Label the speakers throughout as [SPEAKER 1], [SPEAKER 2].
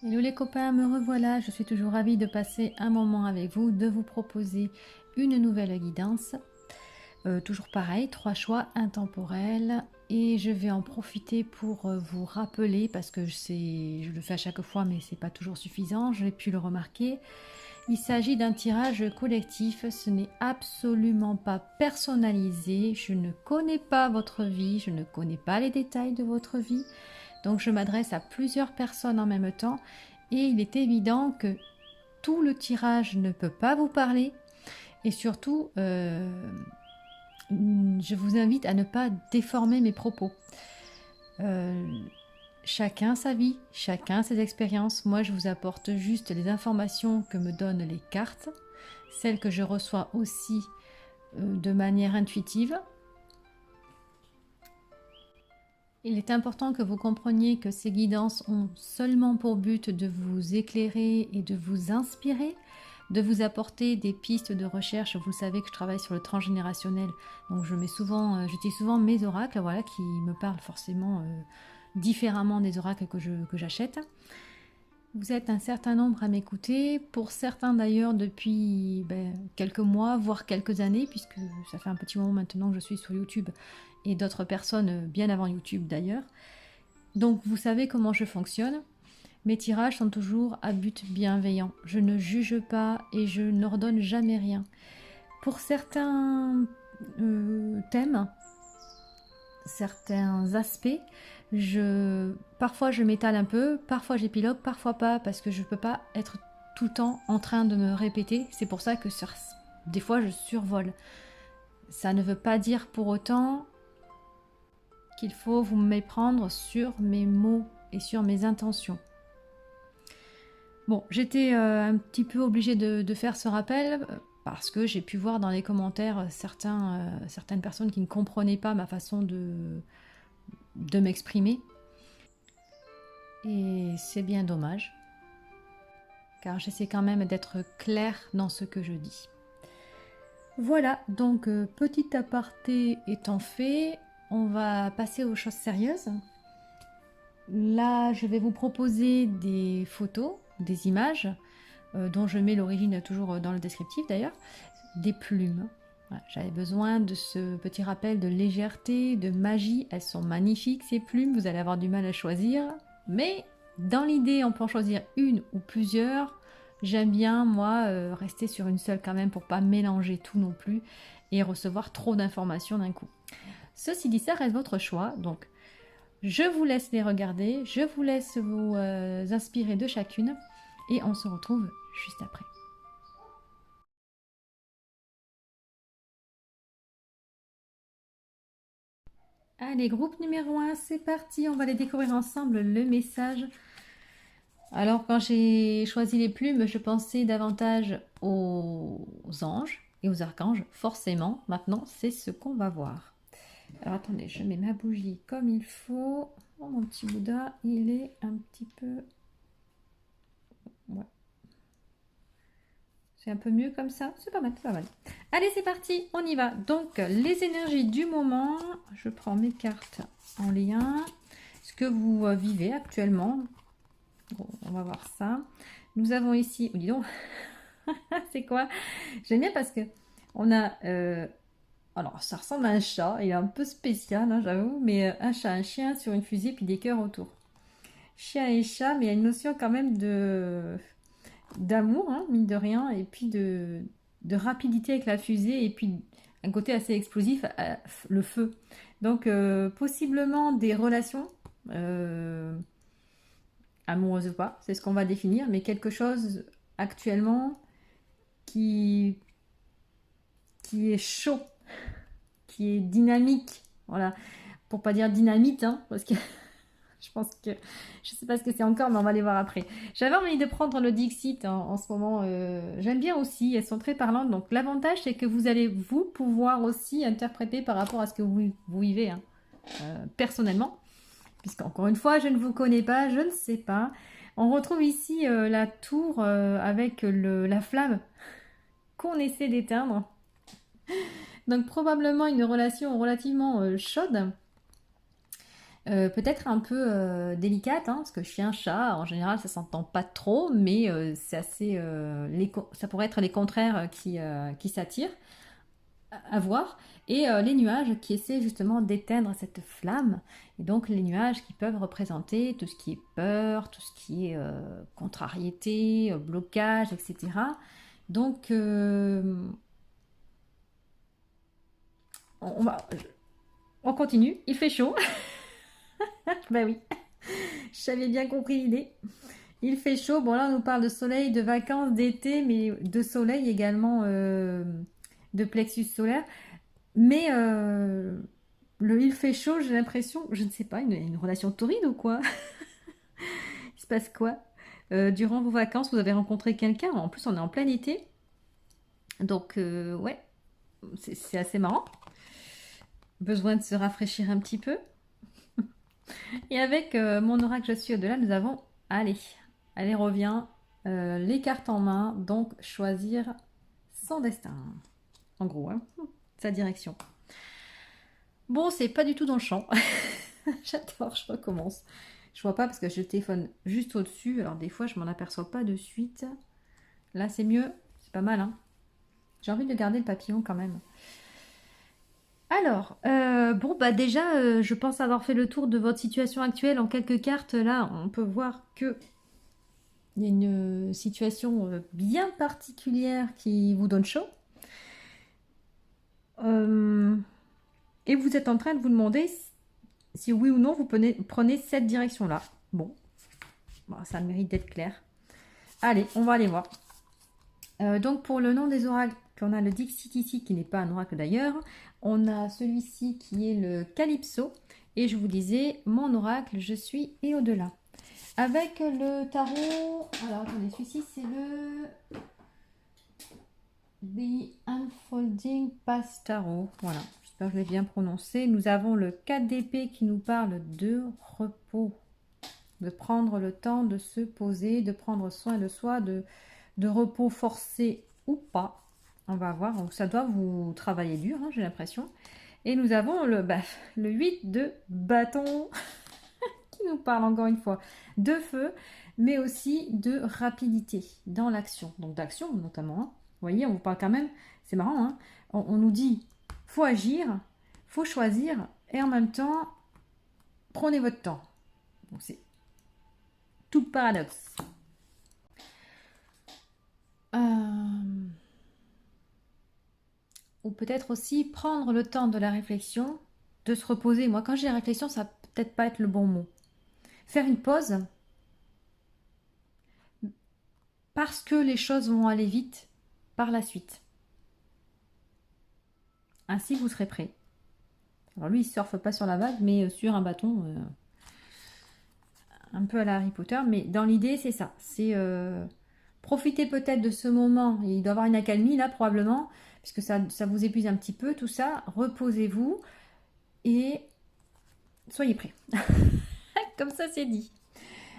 [SPEAKER 1] Hello les copains, me revoilà. Je suis toujours ravie de passer un moment avec vous, de vous proposer une nouvelle guidance. Toujours pareil, 3 choix intemporels. Et je vais en profiter pour vous rappeler, parce que je le fais à chaque fois, mais c'est pas toujours suffisant, j'ai pu le remarquer. Il s'agit d'un tirage collectif, ce n'est absolument pas personnalisé. Je ne connais pas votre vie, je ne connais pas les détails de votre vie. Donc je m'adresse à plusieurs personnes en même temps et il est évident que tout le tirage ne peut pas vous parler et surtout je vous invite à ne pas déformer mes propos. Euh, Chacun sa vie, chacun ses expériences. Moi je vous apporte juste les informations que me donnent les cartes, celles que je reçois aussi de manière intuitive. Il est important que vous compreniez que ces guidances ont seulement pour but de vous éclairer et de vous inspirer, de vous apporter des pistes de recherche. Vous savez que je travaille sur le transgénérationnel, donc j'utilise souvent mes oracles, voilà, qui me parlent forcément différemment des oracles que j'achète. Vous êtes un certain nombre à m'écouter, pour certains d'ailleurs depuis quelques mois, voire quelques années, puisque ça fait un petit moment maintenant que je suis sur YouTube, et d'autres personnes bien avant YouTube d'ailleurs. Donc vous savez comment je fonctionne. Mes tirages sont toujours à but bienveillant. Je ne juge pas et je n'ordonne jamais rien. Pour certains thèmes, certains aspects, parfois je m'étale un peu, parfois j'épilogue, parfois pas, parce que je ne peux pas être tout le temps en train de me répéter. C'est pour ça que des fois je survole. Ça ne veut pas dire pour autant qu'il faut vous méprendre sur mes mots et sur mes intentions. Bon, j'étais un petit peu obligée de faire ce rappel parce que j'ai pu voir dans les commentaires certaines personnes qui ne comprenaient pas ma façon de m'exprimer. Et c'est bien dommage, car j'essaie quand même d'être claire dans ce que je dis. Voilà, donc petit aparté étant fait, on va passer aux choses sérieuses. Là, je vais vous proposer des photos, des images, dont je mets l'origine toujours dans le descriptif d'ailleurs, des plumes. Voilà, j'avais besoin de ce petit rappel de légèreté, de magie. Elles sont magnifiques ces plumes, vous allez avoir du mal à choisir, mais dans l'idée, on peut en choisir une ou plusieurs. J'aime bien, moi, rester sur une seule quand même pour pas mélanger tout non plus et recevoir trop d'informations d'un coup. Ceci dit, ça reste votre choix, donc je vous laisse les regarder, je vous laisse vous inspirer de chacune et on se retrouve juste après. Allez, groupe numéro 1, c'est parti, on va aller découvrir ensemble le message. Alors quand j'ai choisi les plumes, je pensais davantage aux anges et aux archanges, forcément. Maintenant, c'est ce qu'on va voir. Alors attendez, je mets ma bougie comme il faut. Oh, mon petit Bouddha, il est un petit peu... Ouais. C'est un peu mieux comme ça. C'est pas mal, c'est pas mal. Allez, c'est parti, on y va. Donc, les énergies du moment. Je prends mes cartes en lien. Ce que vous vivez actuellement. Bon, on va voir ça. Nous avons ici... Oh, dis donc. C'est quoi? J'aime bien parce que on a... alors, ça ressemble à un chat. Il est un peu spécial, hein, j'avoue. Mais un chat, un chien sur une fusée, puis des cœurs autour. Chien et chat, mais il y a une notion quand même d'amour, hein, mine de rien, et puis de rapidité avec la fusée, et puis un côté assez explosif, le feu. Donc, possiblement des relations, amoureuses ou pas, c'est ce qu'on va définir, mais quelque chose actuellement qui, qui est chaud, qui est dynamique, voilà, pour pas dire dynamite, hein, parce que je pense que je sais pas ce que c'est encore, mais on va les voir après. J'avais envie de prendre le Dixit en ce moment. J'aime bien aussi, elles sont très parlantes. Donc l'avantage, c'est que vous allez vous pouvoir aussi interpréter par rapport à ce que vous vivez, hein, personnellement. Puisqu'encore une fois, je ne vous connais pas, je ne sais pas. On retrouve ici la tour avec la flamme qu'on essaie d'éteindre. Donc probablement une relation relativement chaude. Peut-être un peu délicate, hein, parce que chien-chat, en général, ça s'entend pas trop, mais c'est assez, ça pourrait être les contraires qui s'attirent à voir, et les nuages qui essaient justement d'éteindre cette flamme, et donc les nuages qui peuvent représenter tout ce qui est peur, tout ce qui est contrariété, blocage, etc. Donc, on va, on continue, il fait chaud. Ben oui, j'avais bien compris l'idée. Il fait chaud. Bon, là, on nous parle de soleil, de vacances, d'été, mais de soleil également, de plexus solaire. Mais il fait chaud, j'ai l'impression, je ne sais pas, une relation torride ou quoi? Il se passe quoi? Durant vos vacances, vous avez rencontré quelqu'un. En plus, on est en plein été. Donc, ouais, c'est assez marrant. Besoin de se rafraîchir un petit peu. Et avec mon oracle, je suis au-delà, nous avons, allez, allez, reviens, les cartes en main, donc choisir son destin. En gros, hein, sa direction. Bon, c'est pas du tout dans le champ. J'adore, je recommence. Je vois pas parce que je téléphone juste au-dessus, alors des fois je m'en aperçois pas de suite. Là c'est mieux, c'est pas mal, hein. J'ai envie de garder le papillon quand même. Alors, bon, bah déjà, je pense avoir fait le tour de votre situation actuelle en quelques cartes. Là, on peut voir que il y a une situation bien particulière qui vous donne chaud. Et vous êtes en train de vous demander si oui ou non vous prenez cette direction-là. Bon, ça mérite d'être clair. Allez, on va aller voir. Donc pour le nom des oracles, on a le Dixit ici, qui n'est pas un oracle d'ailleurs. On a celui-ci qui est le Calypso. Et je vous disais, mon oracle, je suis et au-delà. Avec le tarot... Alors attendez, celui-ci c'est le... The Unfolding Path Tarot. Voilà, j'espère que je l'ai bien prononcé. Nous avons le 4 d'épée qui nous parle de repos. De prendre le temps de se poser, de prendre soin de soi, de repos forcé ou pas. On va voir, donc ça doit vous travailler dur, hein, j'ai l'impression. Et nous avons le 8 de bâton qui nous parle encore une fois de feu, mais aussi de rapidité dans l'action. Donc d'action notamment. Hein. Vous voyez, on vous parle quand même, c'est marrant, hein, on nous dit, faut agir, faut choisir, et en même temps, prenez votre temps. Donc c'est tout le paradoxe. Ou peut-être aussi prendre le temps de la réflexion, de se reposer. Moi, quand j'ai la réflexion, ça va peut-être pas être le bon mot. Faire une pause, parce que les choses vont aller vite par la suite. Ainsi, vous serez prêt. Alors lui, il surfe pas sur la vague, mais sur un bâton, un peu à la Harry Potter. Mais dans l'idée, c'est ça. C'est profiter peut-être de ce moment. Il doit y avoir une accalmie là, probablement, puisque ça vous épuise un petit peu, tout ça. Reposez-vous et soyez prêts. Comme ça, c'est dit.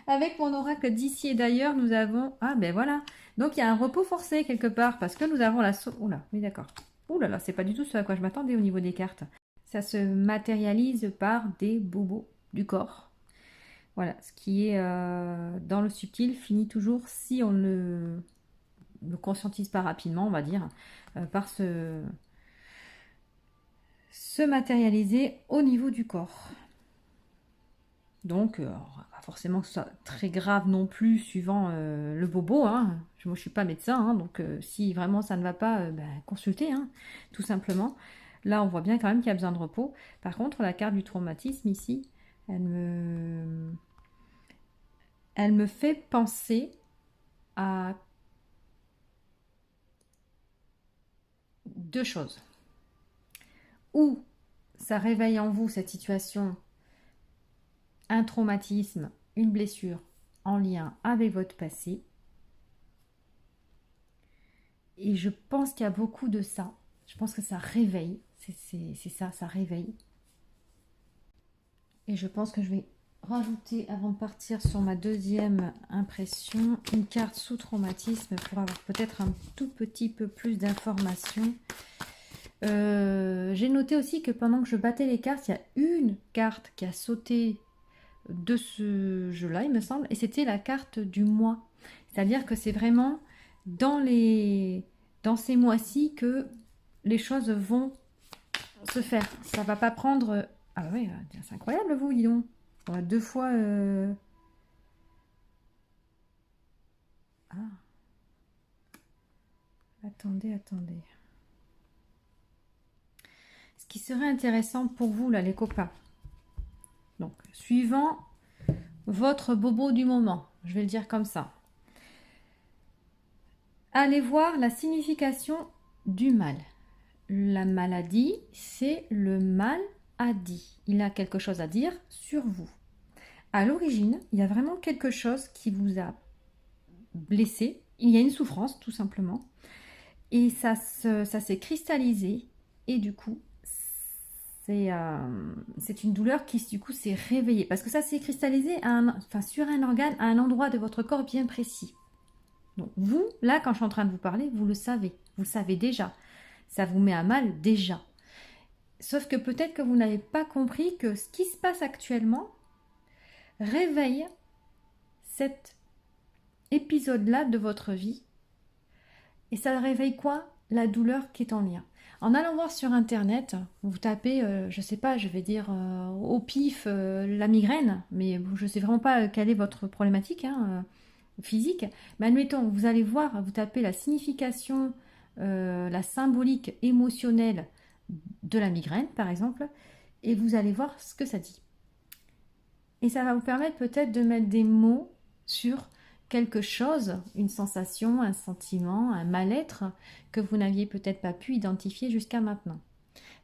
[SPEAKER 1] Avec mon oracle d'ici et d'ailleurs, nous avons... Ah, ben voilà. Donc, il y a un repos forcé quelque part, parce que nous avons la... Oula, oui, d'accord. Oula, là, c'est pas du tout ce à quoi je m'attendais au niveau des cartes. Ça se matérialise par des bobos du corps. Voilà, ce qui est dans le subtil finit toujours, si on ne le conscientise pas rapidement, on va dire, par se matérialiser au niveau du corps. Donc, pas forcément que ce soit très grave non plus, suivant le bobo. Hein. Moi, je suis pas médecin, hein, donc si vraiment ça ne va pas, consultez, hein, tout simplement. Là, on voit bien quand même qu'il y a besoin de repos. Par contre, la carte du traumatisme ici, elle me fait penser à deux choses. Ou ça réveille en vous cette situation, un traumatisme, une blessure en lien avec votre passé. Et je pense qu'il y a beaucoup de ça. Je pense que ça réveille. C'est ça, ça réveille. Et je pense que je vais rajouter, avant de partir sur ma deuxième impression, une carte sous traumatisme pour avoir peut-être un tout petit peu plus d'informations. J'ai noté aussi que pendant que je battais les cartes, il y a une carte qui a sauté de ce jeu-là, il me semble, et c'était la carte du mois. C'est-à-dire que c'est vraiment dans ces mois-ci que les choses vont se faire. Ça va pas prendre... Ah ouais, c'est incroyable vous, dis donc. On a 2 fois... Ah, attendez. Ce qui serait intéressant pour vous, là, les copains. Donc, suivant votre bobo du moment, je vais le dire comme ça. Allez voir la signification du mal. La maladie, c'est le mal a dit. Il a quelque chose à dire sur vous. À l'origine, il y a vraiment quelque chose qui vous a blessé. Il y a une souffrance, tout simplement. Et ça s'est cristallisé. Et du coup, c'est une douleur qui, du coup, s'est réveillée. Parce que ça s'est cristallisé sur un organe, à un endroit de votre corps bien précis. Donc vous, là, quand je suis en train de vous parler, vous le savez. Vous le savez déjà. Ça vous met à mal déjà. Sauf que peut-être que vous n'avez pas compris que ce qui se passe actuellement réveille cet épisode-là de votre vie. Et ça réveille quoi? La douleur qui est en lien. En allant voir sur internet, vous tapez, je sais pas, je vais dire au pif la migraine, mais je sais vraiment pas quelle est votre problématique physique. Mais admettons, vous allez voir, vous tapez la signification, la symbolique émotionnelle de la migraine, par exemple, et vous allez voir ce que ça dit. Et ça va vous permettre peut-être de mettre des mots sur quelque chose, une sensation, un sentiment, un mal-être que vous n'aviez peut-être pas pu identifier jusqu'à maintenant.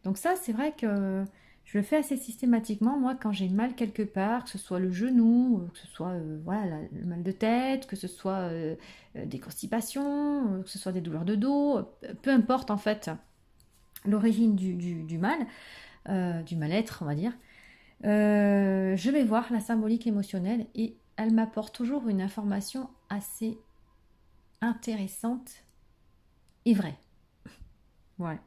[SPEAKER 1] Donc ça, c'est vrai que je le fais assez systématiquement, moi, quand j'ai mal quelque part, que ce soit le genou, que ce soit voilà, le mal de tête, que ce soit des constipations, que ce soit des douleurs de dos, peu importe en fait l'origine du mal, du mal-être, on va dire. Je vais voir la symbolique émotionnelle et elle m'apporte toujours une information assez intéressante et vraie. Voilà.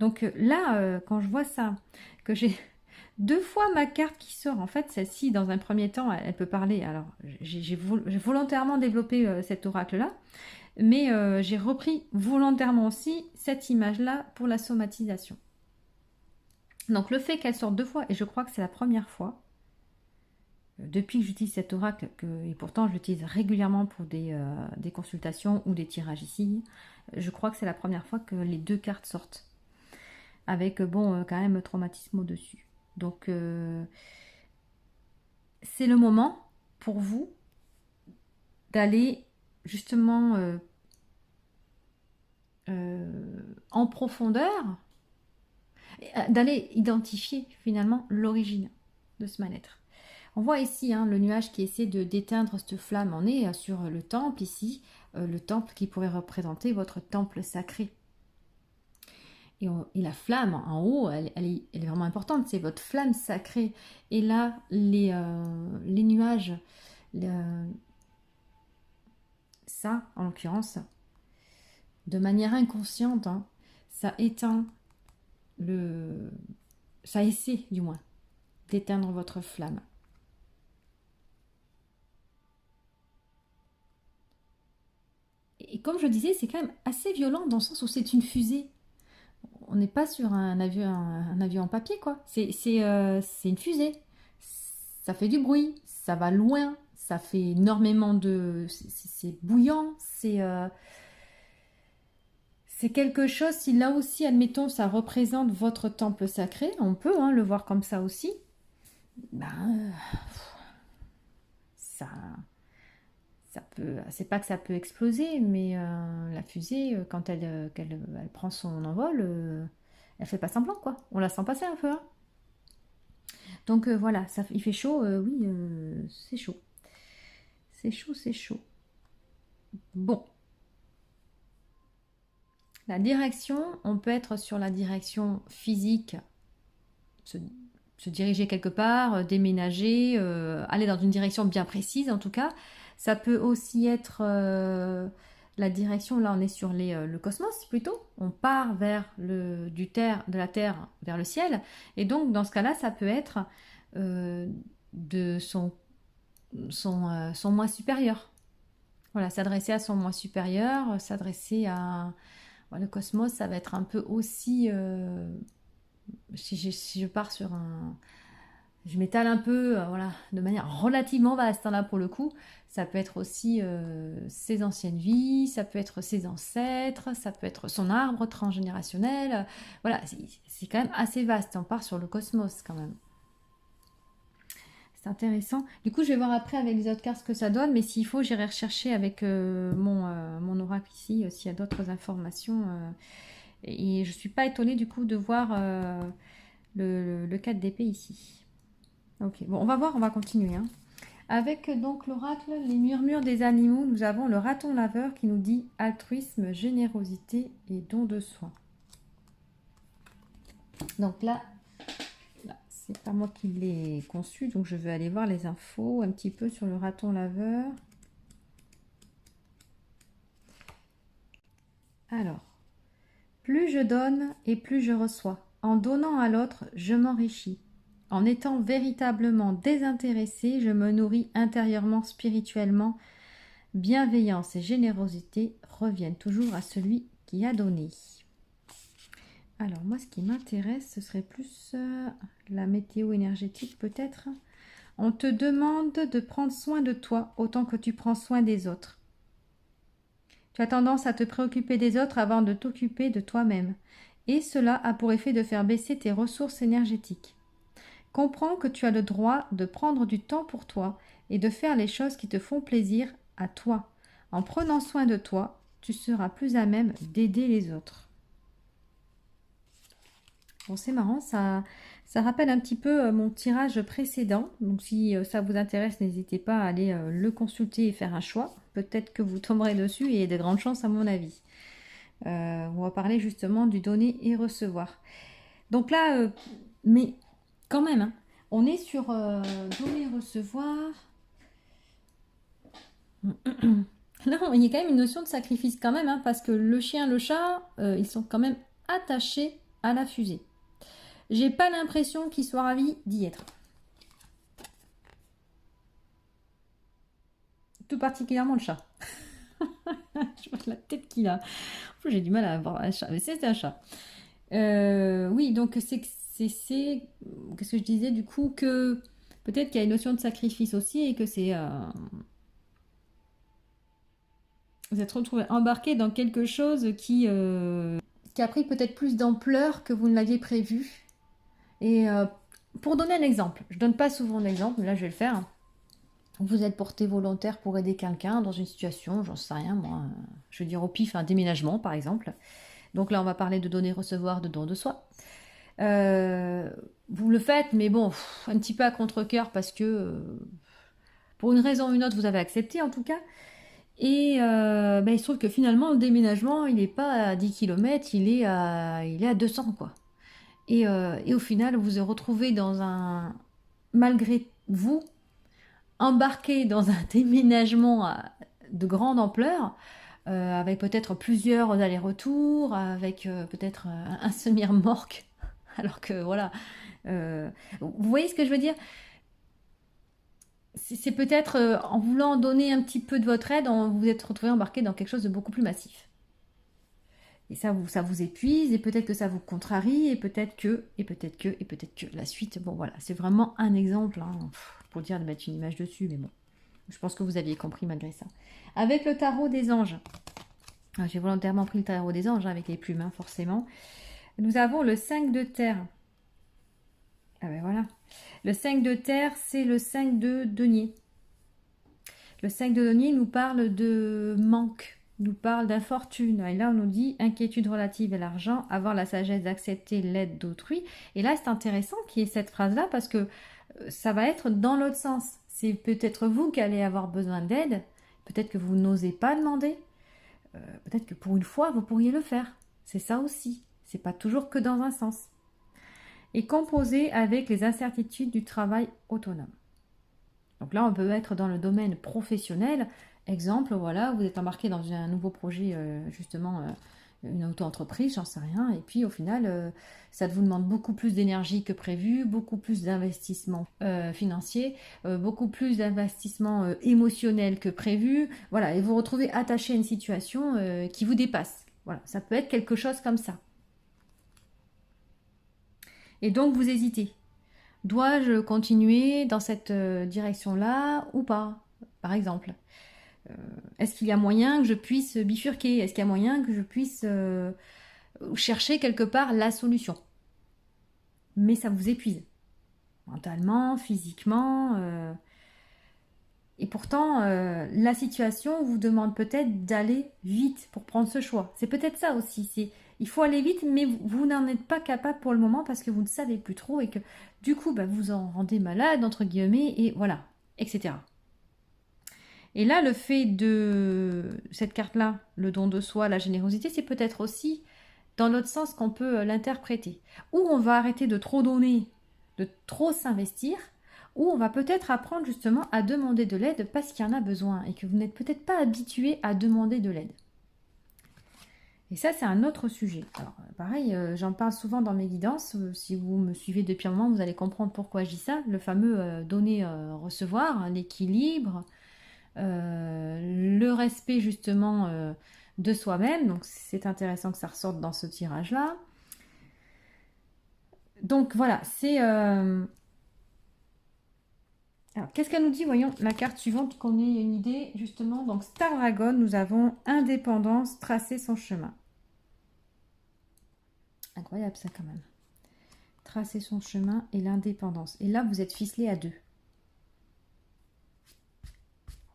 [SPEAKER 1] Donc là, quand je vois ça, que j'ai 2 fois ma carte qui sort, en fait, celle-ci, dans un premier temps, elle peut parler. Alors, j'ai volontairement développé cet oracle-là, mais j'ai repris volontairement aussi cette image-là pour la somatisation. Donc, le fait qu'elle sorte 2 fois, et je crois que c'est la première fois, depuis que j'utilise cet oracle, et pourtant je l'utilise régulièrement pour des consultations ou des tirages ici, je crois que c'est la première fois que les 2 cartes sortent. Avec, bon, quand même, traumatisme au-dessus. Donc, c'est le moment pour vous d'aller justement en profondeur, d'aller identifier finalement l'origine de ce mal-être. On voit ici le nuage qui essaie de d'éteindre cette flamme. On est sur le temple ici, le temple qui pourrait représenter votre temple sacré. Et la flamme en haut, elle est vraiment importante, c'est votre flamme sacrée. Et là, les nuages, ça en l'occurrence, de manière inconsciente, ça éteint ça essaie du moins d'éteindre votre flamme. Et comme je disais, c'est quand même assez violent dans le sens où c'est une fusée. On n'est pas sur un avion en papier, quoi. C'est une fusée. Ça fait du bruit, ça va loin, ça fait énormément de... C'est bouillant, c'est quelque chose, si là aussi, admettons, ça représente votre temple sacré, on peut le voir comme ça aussi, ben, ça peut... C'est pas que ça peut exploser, mais la fusée, quand elle prend son envol, elle fait pas semblant, quoi. On la sent passer un peu, Donc voilà, il fait chaud, oui, c'est chaud. C'est chaud. Bon. La direction, on peut être sur la direction physique, se diriger quelque part, déménager, aller dans une direction bien précise en tout cas. Ça peut aussi être la direction, là on est sur le cosmos plutôt, on part vers de la Terre vers le ciel, et donc dans ce cas-là ça peut être de son moi supérieur. Voilà, s'adresser à son moi supérieur, s'adresser à... Le cosmos, ça va être un peu aussi... si je pars sur un... Je m'étale un peu, voilà, de manière relativement vaste, hein, là pour le coup. Ça peut être aussi ses anciennes vies, ça peut être ses ancêtres, ça peut être son arbre transgénérationnel. Voilà, c'est quand même assez vaste. On part sur le cosmos quand même. C'est intéressant. Du coup, je vais voir après avec les autres cartes ce que ça donne, mais s'il faut, j'irai rechercher avec mon oracle ici s'il y a d'autres informations. Et je ne suis pas étonnée du coup de voir le 4 d'épée ici. Ok, bon, on va voir, on va continuer. Hein. Avec donc l'oracle, les murmures des animaux, nous avons le raton laveur qui nous dit altruisme, générosité et don de soi. Donc là, c'est pas moi qui l'ai conçu, donc je vais aller voir les infos un petit peu sur le raton laveur. Alors, plus je donne et plus je reçois. En donnant à l'autre, je m'enrichis. En étant véritablement désintéressé, je me nourris intérieurement, spirituellement. Bienveillance et générosité reviennent toujours à celui qui a donné. Alors moi, ce qui m'intéresse, ce serait plus la météo énergétique peut-être. On te demande de prendre soin de toi autant que tu prends soin des autres. Tu as tendance à te préoccuper des autres avant de t'occuper de toi-même. Et cela a pour effet de faire baisser tes ressources énergétiques. Comprends que tu as le droit de prendre du temps pour toi et de faire les choses qui te font plaisir à toi. En prenant soin de toi, tu seras plus à même d'aider les autres. Bon, c'est marrant, ça rappelle un petit peu mon tirage précédent. Donc si ça vous intéresse, n'hésitez pas à aller le consulter et faire un choix. Peut-être que vous tomberez dessus et il y a de grandes chances à mon avis. On va parler justement du donner et recevoir. Donc là, mais quand même, hein, on est sur donner et recevoir. Là, il y a quand même une notion de sacrifice quand même, hein, parce que le chien, le chat, ils sont quand même attachés à la fusée. J'ai pas l'impression qu'ils soient ravis d'y être. Tout particulièrement le chat. Je vois la tête qu'il a. En plus, j'ai du mal à avoir un chat, mais c'est un chat. Oui, donc c'est qu'est-ce que je disais du coup, que peut-être qu'il y a une notion de sacrifice aussi et que c'est vous êtes retrouvé embarqué dans quelque chose qui a pris peut-être plus d'ampleur que vous ne l'aviez prévu. Et pour donner un exemple, je donne pas souvent d'exemple, mais là je vais le faire. Vous êtes porté volontaire pour aider quelqu'un dans une situation, j'en sais rien moi, je veux dire au pif, un déménagement par exemple. Donc là on va parler de donner, recevoir, de don de soi. Vous le faites, mais bon, un petit peu à contre-cœur parce que pour une raison ou une autre vous avez accepté en tout cas. Et il se trouve que finalement le déménagement il n'est pas à 10 km, il est à 200 quoi. Et au final vous vous retrouvez dans un, malgré vous, embarqué dans un déménagement de grande ampleur, avec peut-être plusieurs allers-retours, avec peut-être un semi-remorque, alors que voilà. Vous voyez ce que je veux dire? C'est peut-être en voulant donner un petit peu de votre aide, vous vous êtes retrouvé embarqué dans quelque chose de beaucoup plus massif. Et ça vous épuise, et peut-être que ça vous contrarie, et peut-être que, et peut-être que, et peut-être que. La suite, bon voilà, c'est vraiment un exemple, hein, pour dire de mettre une image dessus, mais bon. Je pense que vous aviez compris malgré ça. Avec le tarot des anges. J'ai volontairement pris le tarot des anges, hein, avec les plumes, hein, forcément. Nous avons le 5 de terre. Ah ben voilà. Le 5 de terre, c'est le 5 de denier. Le 5 de denier nous parle de manque, nous parle d'infortune. Et là, on nous dit inquiétude relative à l'argent, avoir la sagesse d'accepter l'aide d'autrui. Et là, c'est intéressant qu'il y ait cette phrase-là parce que ça va être dans l'autre sens. C'est peut-être vous qui allez avoir besoin d'aide. Peut-être que vous n'osez pas demander. Peut-être que pour une fois, vous pourriez le faire. C'est ça aussi. C'est pas toujours que dans un sens. Et composer avec les incertitudes du travail autonome. Donc là, on peut être dans le domaine professionnel. Exemple, voilà, vous êtes embarqué dans un nouveau projet, justement, une auto-entreprise, j'en sais rien. Et puis au final, ça vous demande beaucoup plus d'énergie que prévu, beaucoup plus d'investissement financier, beaucoup plus d'investissement émotionnel que prévu. Voilà, et vous vous retrouvez attaché à une situation qui vous dépasse. Voilà, ça peut être quelque chose comme ça. Et donc vous hésitez. Dois-je continuer dans cette direction-là ou pas, par exemple? Est-ce qu'il y a moyen que je puisse bifurquer? Est-ce qu'il y a moyen que je puisse chercher quelque part la solution? Mais ça vous épuise, mentalement, physiquement. Et pourtant, la situation vous demande peut-être d'aller vite pour prendre ce choix. C'est peut-être ça aussi. Il faut aller vite, mais vous n'en êtes pas capable pour le moment parce que vous ne savez plus trop et que du coup, vous en rendez malade, entre guillemets, et voilà, etc. Et là, le fait de cette carte-là, le don de soi, la générosité, c'est peut-être aussi dans l'autre sens qu'on peut l'interpréter. Ou on va arrêter de trop donner, de trop s'investir, ou on va peut-être apprendre justement à demander de l'aide parce qu'il y en a besoin et que vous n'êtes peut-être pas habitué à demander de l'aide. Et ça, c'est un autre sujet. Alors, pareil, j'en parle souvent dans mes guidances. Si vous me suivez depuis un moment, vous allez comprendre pourquoi je dis ça. Le fameux donner-recevoir, l'équilibre, le respect justement de soi-même. Donc c'est intéressant que ça ressorte dans ce tirage-là. Donc voilà, c'est... Alors, qu'est-ce qu'elle nous dit? Voyons la carte suivante, qu'on ait une idée justement. Donc Star Dragon, nous avons indépendance, tracer son chemin. Incroyable ça quand même. Tracer son chemin et l'indépendance. Et là, vous êtes ficelé à deux.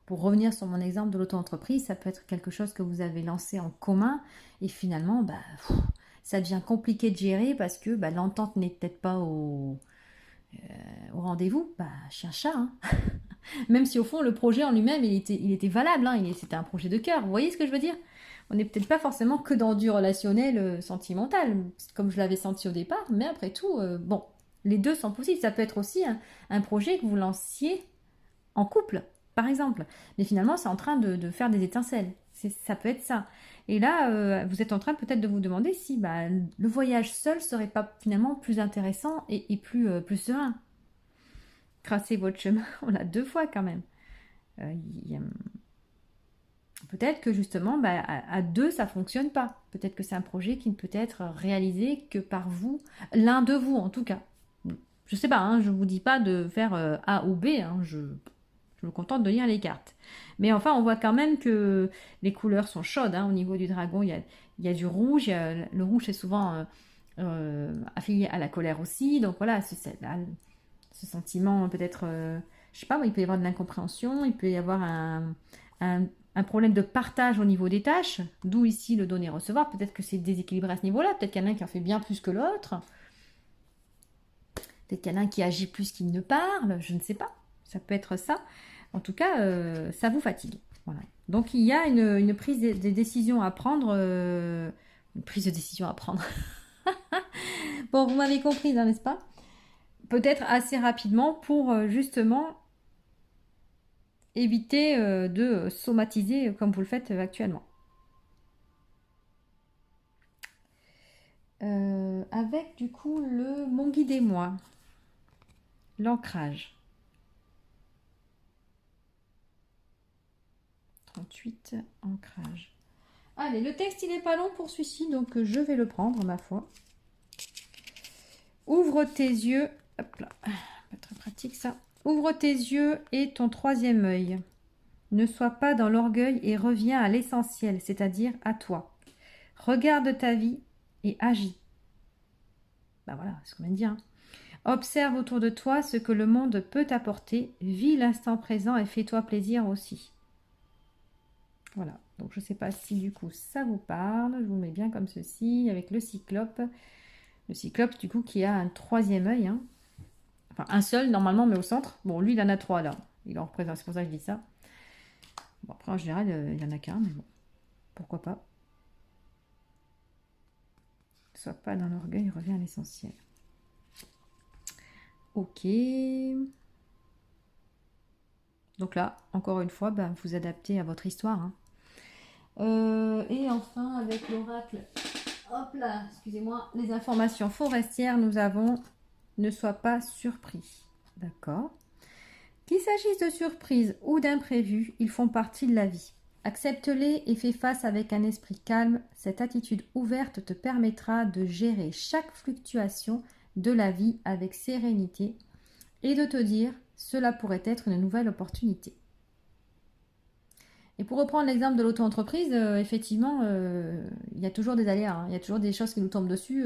[SPEAKER 1] Pour revenir sur mon exemple de l'auto-entreprise, ça peut être quelque chose que vous avez lancé en commun et finalement, ça devient compliqué de gérer parce que l'entente n'est peut-être pas au rendez-vous. Chien-chat. Hein. Même si au fond, le projet en lui-même, il était valable. Hein, c'était un projet de cœur. Vous voyez ce que je veux dire? On n'est peut-être pas forcément que dans du relationnel sentimental, comme je l'avais senti au départ. Mais après tout, les deux sont possibles. Ça peut être aussi un projet que vous lanciez en couple, par exemple. Mais finalement, c'est en train de faire des étincelles. Ça peut être ça. Et là, vous êtes en train peut-être de vous demander si le voyage seul serait pas finalement plus intéressant et plus serein. Tracer votre chemin, on l'a 2 fois quand même. Peut-être que justement, à deux, ça fonctionne pas. Peut-être que c'est un projet qui ne peut être réalisé que par vous, l'un de vous en tout cas. Je sais pas, hein, je vous dis pas de faire A ou B, hein, je me contente de lire les cartes. Mais enfin, on voit quand même que les couleurs sont chaudes. Hein, au niveau du dragon, il y a du rouge. Le rouge est souvent affilié à la colère aussi. Donc voilà, ce sentiment peut-être, je sais pas, il peut y avoir de l'incompréhension, il peut y avoir un problème de partage au niveau des tâches, d'où ici le donner-recevoir. Peut-être que c'est déséquilibré à ce niveau-là. Peut-être qu'il y en a un qui en fait bien plus que l'autre. Peut-être qu'il y en a un qui agit plus qu'il ne parle. Je ne sais pas. Ça peut être ça. En tout cas, ça vous fatigue. Voilà. Donc, il y a une prise de décision à prendre. Une prise de décision à prendre. Bon, vous m'avez compris, hein, n'est-ce pas? Peut-être assez rapidement pour justement éviter de somatiser comme vous le faites actuellement. Avec du coup le mon guide et moi, l'ancrage. 38, ancrage. Allez, le texte il n'est pas long pour celui-ci, donc je vais le prendre, ma foi. Ouvre tes yeux. Hop là, pas très pratique ça. Ouvre tes yeux et ton troisième œil. Ne sois pas dans l'orgueil et reviens à l'essentiel, c'est-à-dire à toi. Regarde ta vie et agis. Voilà, c'est ce qu'on vient de dire. Hein. Observe autour de toi ce que le monde peut t'apporter. Vis l'instant présent et fais-toi plaisir aussi. Voilà, donc je ne sais pas si du coup ça vous parle. Je vous mets bien comme ceci avec le cyclope. Le cyclope du coup qui a un troisième œil. Hein. Enfin un seul normalement mais au centre. Bon lui il en a 3 là. Il en représente, c'est pour ça que je dis ça. Bon après en général il n'y en a qu'un mais bon. Pourquoi pas. Ne sois pas dans l'orgueil, reviens à l'essentiel. Ok. Donc là, encore une fois, vous adaptez à votre histoire. Hein. Et enfin, avec l'oracle, hop là, excusez-moi, les informations forestières, nous avons ne sois pas surpris. D'accord. Qu'il s'agisse de surprises ou d'imprévus, ils font partie de la vie. Accepte-les et fais face avec un esprit calme. Cette attitude ouverte te permettra de gérer chaque fluctuation de la vie avec sérénité et de te dire cela pourrait être une nouvelle opportunité. Et pour reprendre l'exemple de l'auto-entreprise, effectivement, il y a toujours des aléas, hein. Il y a toujours des choses qui nous tombent dessus,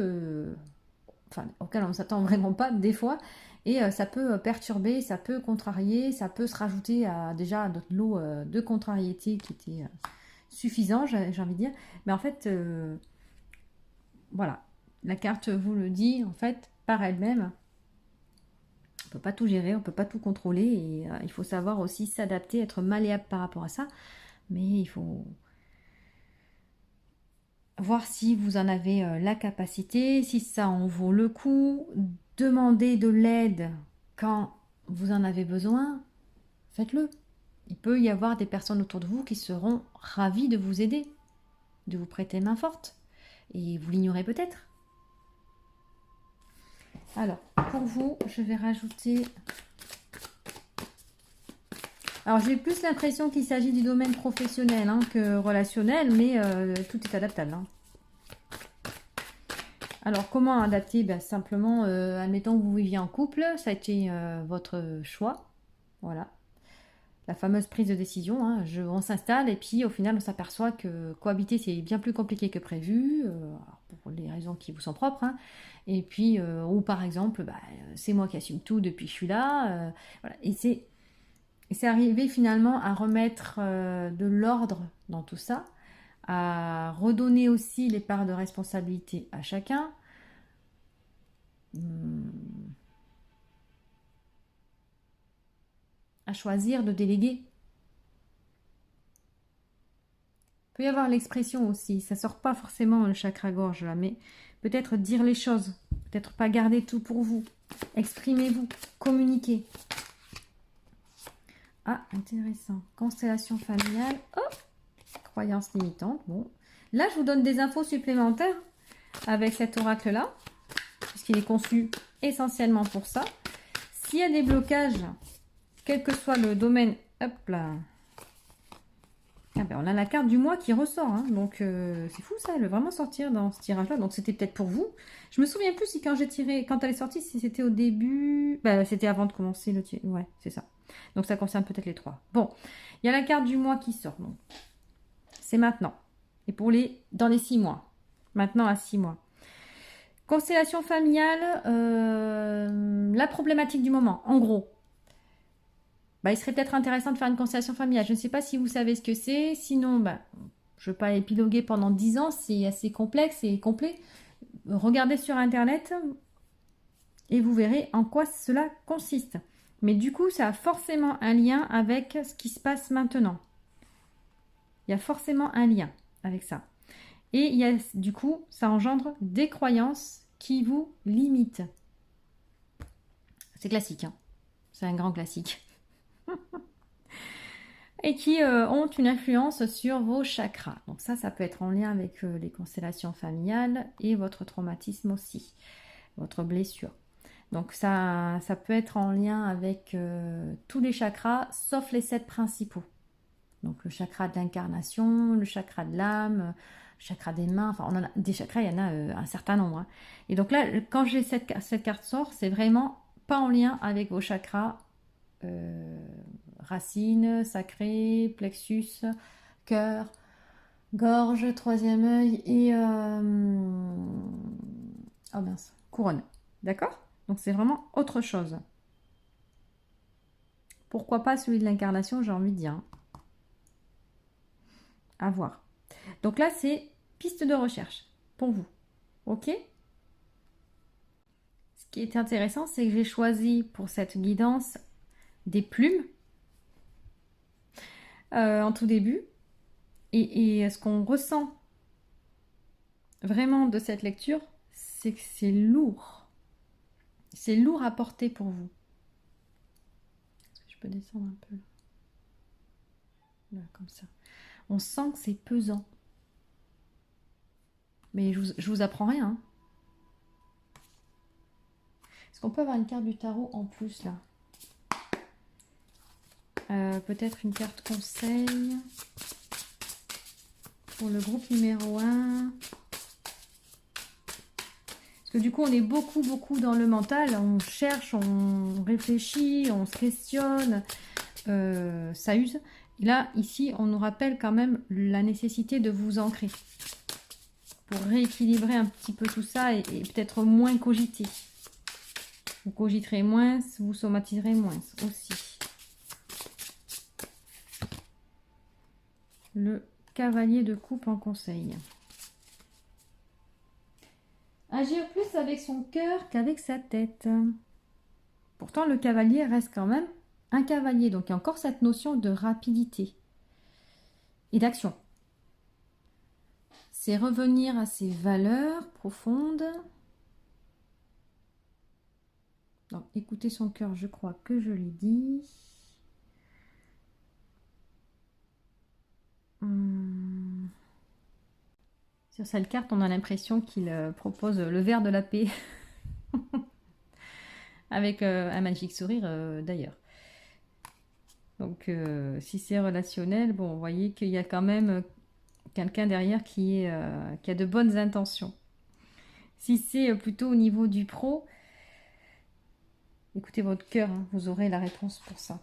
[SPEAKER 1] auxquelles on ne s'attend vraiment pas des fois. Et ça peut perturber, ça peut contrarier, ça peut se rajouter à déjà notre lot de contrariétés qui était suffisant, j'ai envie de dire. Mais en fait, voilà, la carte vous le dit, en fait, par elle-même. On ne peut pas tout gérer, on ne peut pas tout contrôler. Et il faut savoir aussi s'adapter, être malléable par rapport à ça. Mais il faut voir si vous en avez la capacité, si ça en vaut le coup. Demandez de l'aide quand vous en avez besoin, faites-le. Il peut y avoir des personnes autour de vous qui seront ravies de vous aider, de vous prêter main forte. Et vous l'ignorez peut-être. Alors, pour vous, je vais rajouter... Alors, j'ai plus l'impression qu'il s'agit du domaine professionnel que relationnel, mais tout est adaptable. Alors, comment adapter? Simplement, admettons que vous viviez en couple, ça a été votre choix. Voilà. La fameuse prise de décision. On s'installe et puis au final, on s'aperçoit que cohabiter, c'est bien plus compliqué que prévu, pour les raisons qui vous sont propres. Et puis, ou par exemple, c'est moi qui assume tout depuis que je suis là. Voilà. Et c'est arrivé finalement à remettre de l'ordre dans tout ça, à redonner aussi les parts de responsabilité à chacun. À choisir de déléguer. Il peut y avoir l'expression aussi, ça sort pas forcément le chakra-gorge là, mais peut-être dire les choses, peut-être pas garder tout pour vous. Exprimez-vous, communiquez. Ah, intéressant. Constellation familiale. Oh, croyance limitante. Bon, là, je vous donne des infos supplémentaires avec cet oracle-là, puisqu'il est conçu essentiellement pour ça. S'il y a des blocages, quel que soit le domaine, hop là. Ah ben, on a la carte du mois qui ressort, donc c'est fou ça, elle veut vraiment sortir dans ce tirage-là, donc c'était peut-être pour vous. Je me souviens plus si quand j'ai tiré, quand elle est sortie, si c'était au début, c'était avant de commencer le tir, ouais, c'est ça. Donc ça concerne peut-être les trois. Bon, il y a la carte du mois qui sort, donc c'est maintenant. Et dans les 6 mois, maintenant à 6 mois. Constellation familiale, la problématique du moment, en gros. Il serait peut-être intéressant de faire une constellation familiale. Je ne sais pas si vous savez ce que c'est. Sinon, je ne veux pas épiloguer pendant 10 ans. C'est assez complexe et complet. Regardez sur Internet et vous verrez en quoi cela consiste. Mais du coup, ça a forcément un lien avec ce qui se passe maintenant. Il y a forcément un lien avec ça. Et du coup, ça engendre des croyances qui vous limitent. C'est classique. C'est un grand classique. Et qui ont une influence sur vos chakras. Donc ça peut être en lien avec les constellations familiales et votre traumatisme aussi, votre blessure. Donc ça peut être en lien avec tous les chakras, sauf les 7 principaux. Donc le chakra de l'incarnation, le chakra de l'âme, le chakra des mains, enfin on en a des chakras, il y en a un certain nombre. Et donc là, quand j'ai cette carte sort, c'est vraiment pas en lien avec vos chakras racines, sacré, plexus, cœur, gorge, troisième œil et couronne. D'accord? Donc c'est vraiment autre chose. Pourquoi pas celui de l'incarnation, j'ai envie de dire. À voir. Donc là, c'est piste de recherche pour vous. Ok? Ce qui est intéressant, c'est que j'ai choisi pour cette guidance des plumes en tout début. Et ce qu'on ressent vraiment de cette lecture, c'est que c'est lourd. C'est lourd à porter pour vous. Est-ce que je peux descendre un peu là, comme ça. On sent que c'est pesant. Mais je vous apprends rien. Hein. Est-ce qu'on peut avoir une carte du tarot en plus là? Peut-être une carte conseil pour le groupe numéro 1. Parce que du coup, on est beaucoup dans le mental. On cherche, on réfléchit, on se questionne. Ça use. Et là, ici, on nous rappelle quand même la nécessité de vous ancrer. Pour rééquilibrer un petit peu tout ça et peut-être moins cogiter. Vous cogiterez moins, vous somatiserez moins aussi. Le cavalier de coupe en conseil. Agir plus avec son cœur qu'avec sa tête. Pourtant, le cavalier reste quand même un cavalier. Donc, il y a encore cette notion de rapidité et d'action. C'est revenir à ses valeurs profondes. Donc, écouter son cœur, je crois que je l'ai dit. Sur cette carte, on a l'impression qu'il propose le verre de la paix. Avec un magique sourire d'ailleurs. Donc, si c'est relationnel, bon, vous voyez qu'il y a quand même quelqu'un derrière qui a de bonnes intentions. Si c'est plutôt au niveau du pro, écoutez votre cœur, hein, vous aurez la réponse pour ça.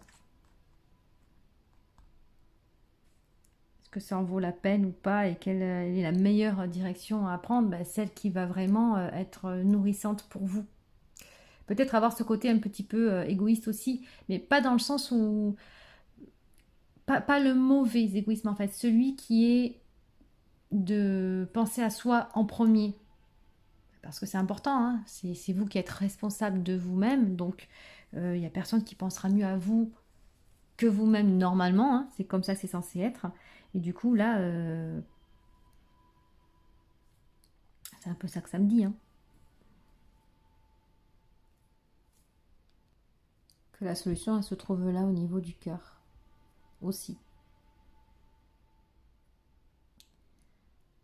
[SPEAKER 1] Est-ce que ça en vaut la peine ou pas et quelle est la meilleure direction à prendre? Ben, celle qui va vraiment être nourrissante pour vous. Peut-être avoir ce côté un petit peu égoïste aussi, mais pas dans le sens où... Pas le mauvais égoïsme en fait, celui qui est de penser à soi en premier. Parce que c'est important, hein. C'est vous qui êtes responsable de vous-même, donc il n'y a personne qui pensera mieux à vous que vous-même normalement, hein. C'est comme ça que c'est censé être. Et du coup là, c'est un peu ça que ça me dit. Hein. Que la solution elle se trouve là au niveau du cœur aussi.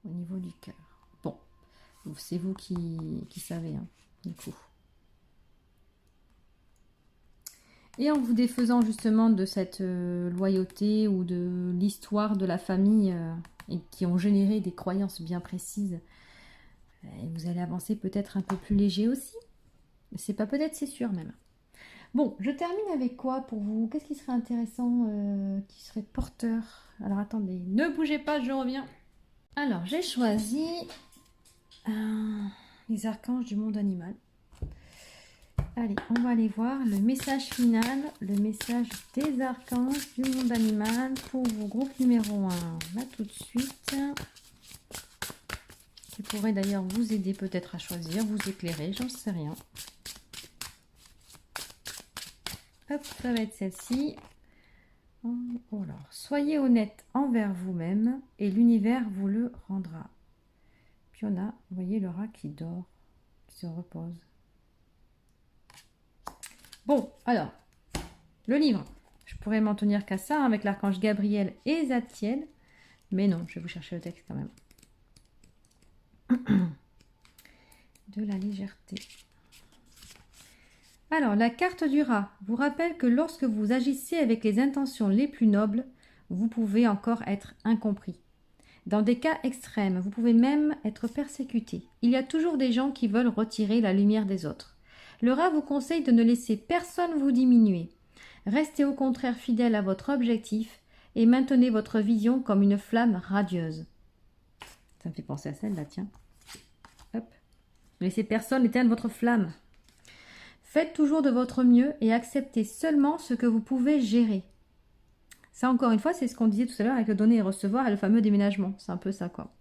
[SPEAKER 1] Au niveau du cœur. Bon, c'est vous qui savez, hein, du coup. Et en vous défaisant justement de cette loyauté ou de l'histoire de la famille et qui ont généré des croyances bien précises, vous allez avancer peut-être un peu plus léger aussi. C'est pas peut-être, c'est sûr même. Bon, je termine avec quoi pour vous? Qu'est-ce qui serait intéressant, qui serait porteur? Alors attendez, ne bougez pas, je reviens. Alors, j'ai choisi les archanges du monde animal. Allez, on va aller voir le message final, le message des archanges du monde animal pour vos groupes numéro 1. Là, tout de suite. Qui pourrait d'ailleurs vous aider peut-être à choisir, vous éclairer, j'en sais rien. Hop, ça va être celle-ci. Alors, soyez honnête envers vous-même et l'univers vous le rendra. Puis on a, vous voyez, le rat qui dort, qui se repose. Bon, alors, le livre. Je pourrais m'en tenir qu'à ça, avec l'archange Gabriel et Zadkiel. Mais non, je vais vous chercher le texte quand même. De la légèreté. Alors, la carte du rat vous rappelle que lorsque vous agissez avec les intentions les plus nobles, vous pouvez encore être incompris. Dans des cas extrêmes, vous pouvez même être persécuté. Il y a toujours des gens qui veulent retirer la lumière des autres. Le rat vous conseille de ne laisser personne vous diminuer. Restez au contraire fidèle à votre objectif et maintenez votre vision comme une flamme radieuse. Ça me fait penser à celle-là, tiens. Hop. Ne laissez personne éteindre votre flamme. Faites toujours de votre mieux et acceptez seulement ce que vous pouvez gérer. Ça, encore une fois, c'est ce qu'on disait tout à l'heure avec le donner et recevoir et le fameux déménagement. C'est un peu ça, quoi.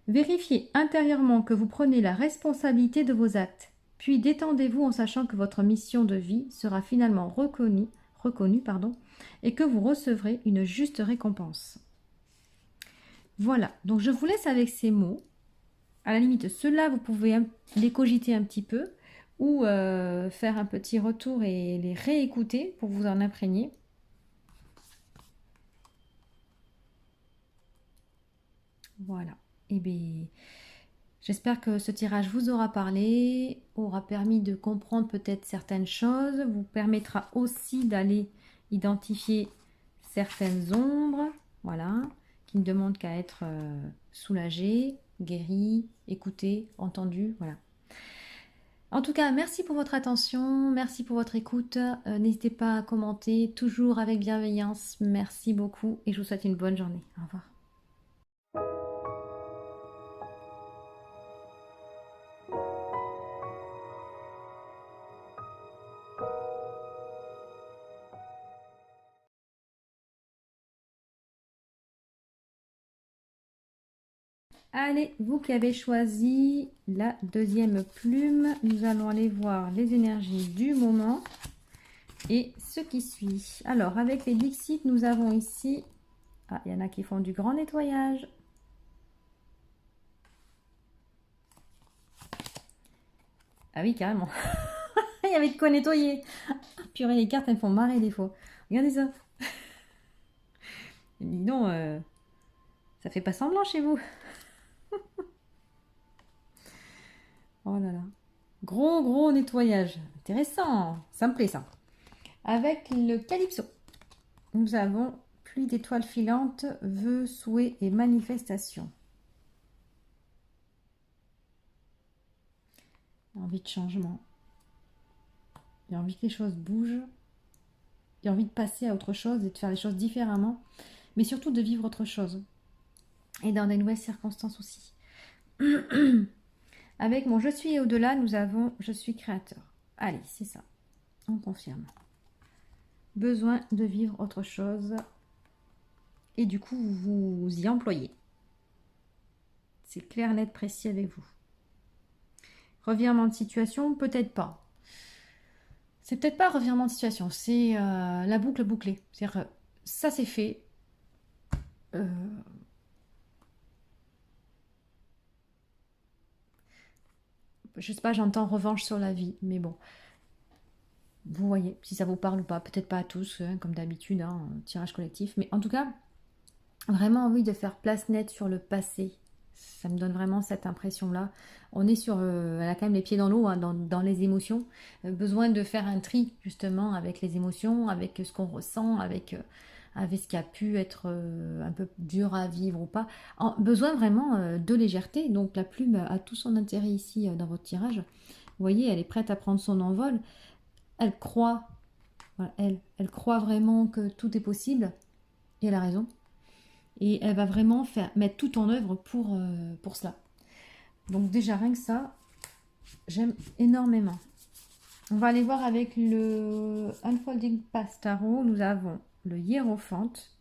[SPEAKER 1] Vérifiez intérieurement que vous prenez la responsabilité de vos actes. Puis détendez-vous en sachant que votre mission de vie sera finalement reconnue, et que vous recevrez une juste récompense. Voilà, donc je vous laisse avec ces mots. À la limite, ceux-là, vous pouvez les cogiter un petit peu ou faire un petit retour et les réécouter pour vous en imprégner. Voilà. Et bien, j'espère que ce tirage vous aura parlé, aura permis de comprendre peut-être certaines choses, vous permettra aussi d'aller identifier certaines ombres, voilà, qui ne demandent qu'à être soulagées, guéries, écoutées, entendues, voilà. En tout cas, merci pour votre attention, merci pour votre écoute. N'hésitez pas à commenter, toujours avec bienveillance. Merci beaucoup et je vous souhaite une bonne journée. Au revoir. Allez, vous qui avez choisi la deuxième plume, nous allons aller voir les énergies du moment et ce qui suit. Alors, avec les Dixit, nous avons ici... Ah, il y en a qui font du grand nettoyage. Ah oui, carrément. Il y avait de quoi nettoyer. Ah, purée, les cartes, elles me font marrer des fois. Regardez ça. Dis donc, ça fait pas semblant chez vous. Oh là là. Gros nettoyage. Intéressant. Ça me plaît ça. Avec le Calypso, nous avons pluie d'étoiles filantes, vœux, souhaits et manifestations. Envie de changement. Il y a envie que les choses bougent. Il y a envie de passer à autre chose et de faire les choses différemment. Mais surtout de vivre autre chose. Et dans des nouvelles circonstances aussi. Avec mon je suis au-delà, nous avons je suis créateur. Allez, c'est ça. On confirme. Besoin de vivre autre chose. Et du coup, vous vous y employez. C'est clair, net, précis avec vous. Revirement de situation, peut-être pas. C'est peut-être pas revirement de situation, c'est la boucle bouclée. C'est-à-dire, ça c'est fait. Je sais pas, j'entends revanche sur la vie, mais bon. Vous voyez, si ça vous parle ou pas, peut-être pas à tous, hein, comme d'habitude, hein, tirage collectif, mais en tout cas, vraiment envie de faire place nette sur le passé. Ça me donne vraiment cette impression-là. On est sur, elle a quand même les pieds dans l'eau, hein, dans les émotions. Besoin de faire un tri, justement, avec les émotions, avec ce qu'on ressent, avec ce qui a pu être un peu dur à vivre ou pas. Besoin vraiment de légèreté. Donc la plume a tout son intérêt ici dans votre tirage. Vous voyez, elle est prête à prendre son envol. Elle croit, voilà, elle croit vraiment que tout est possible. Et elle a raison. Et elle va vraiment mettre tout en œuvre pour cela. Donc déjà, rien que ça, j'aime énormément. On va aller voir avec le Unfolding Path Tarot. Nous avons le Hiérophante.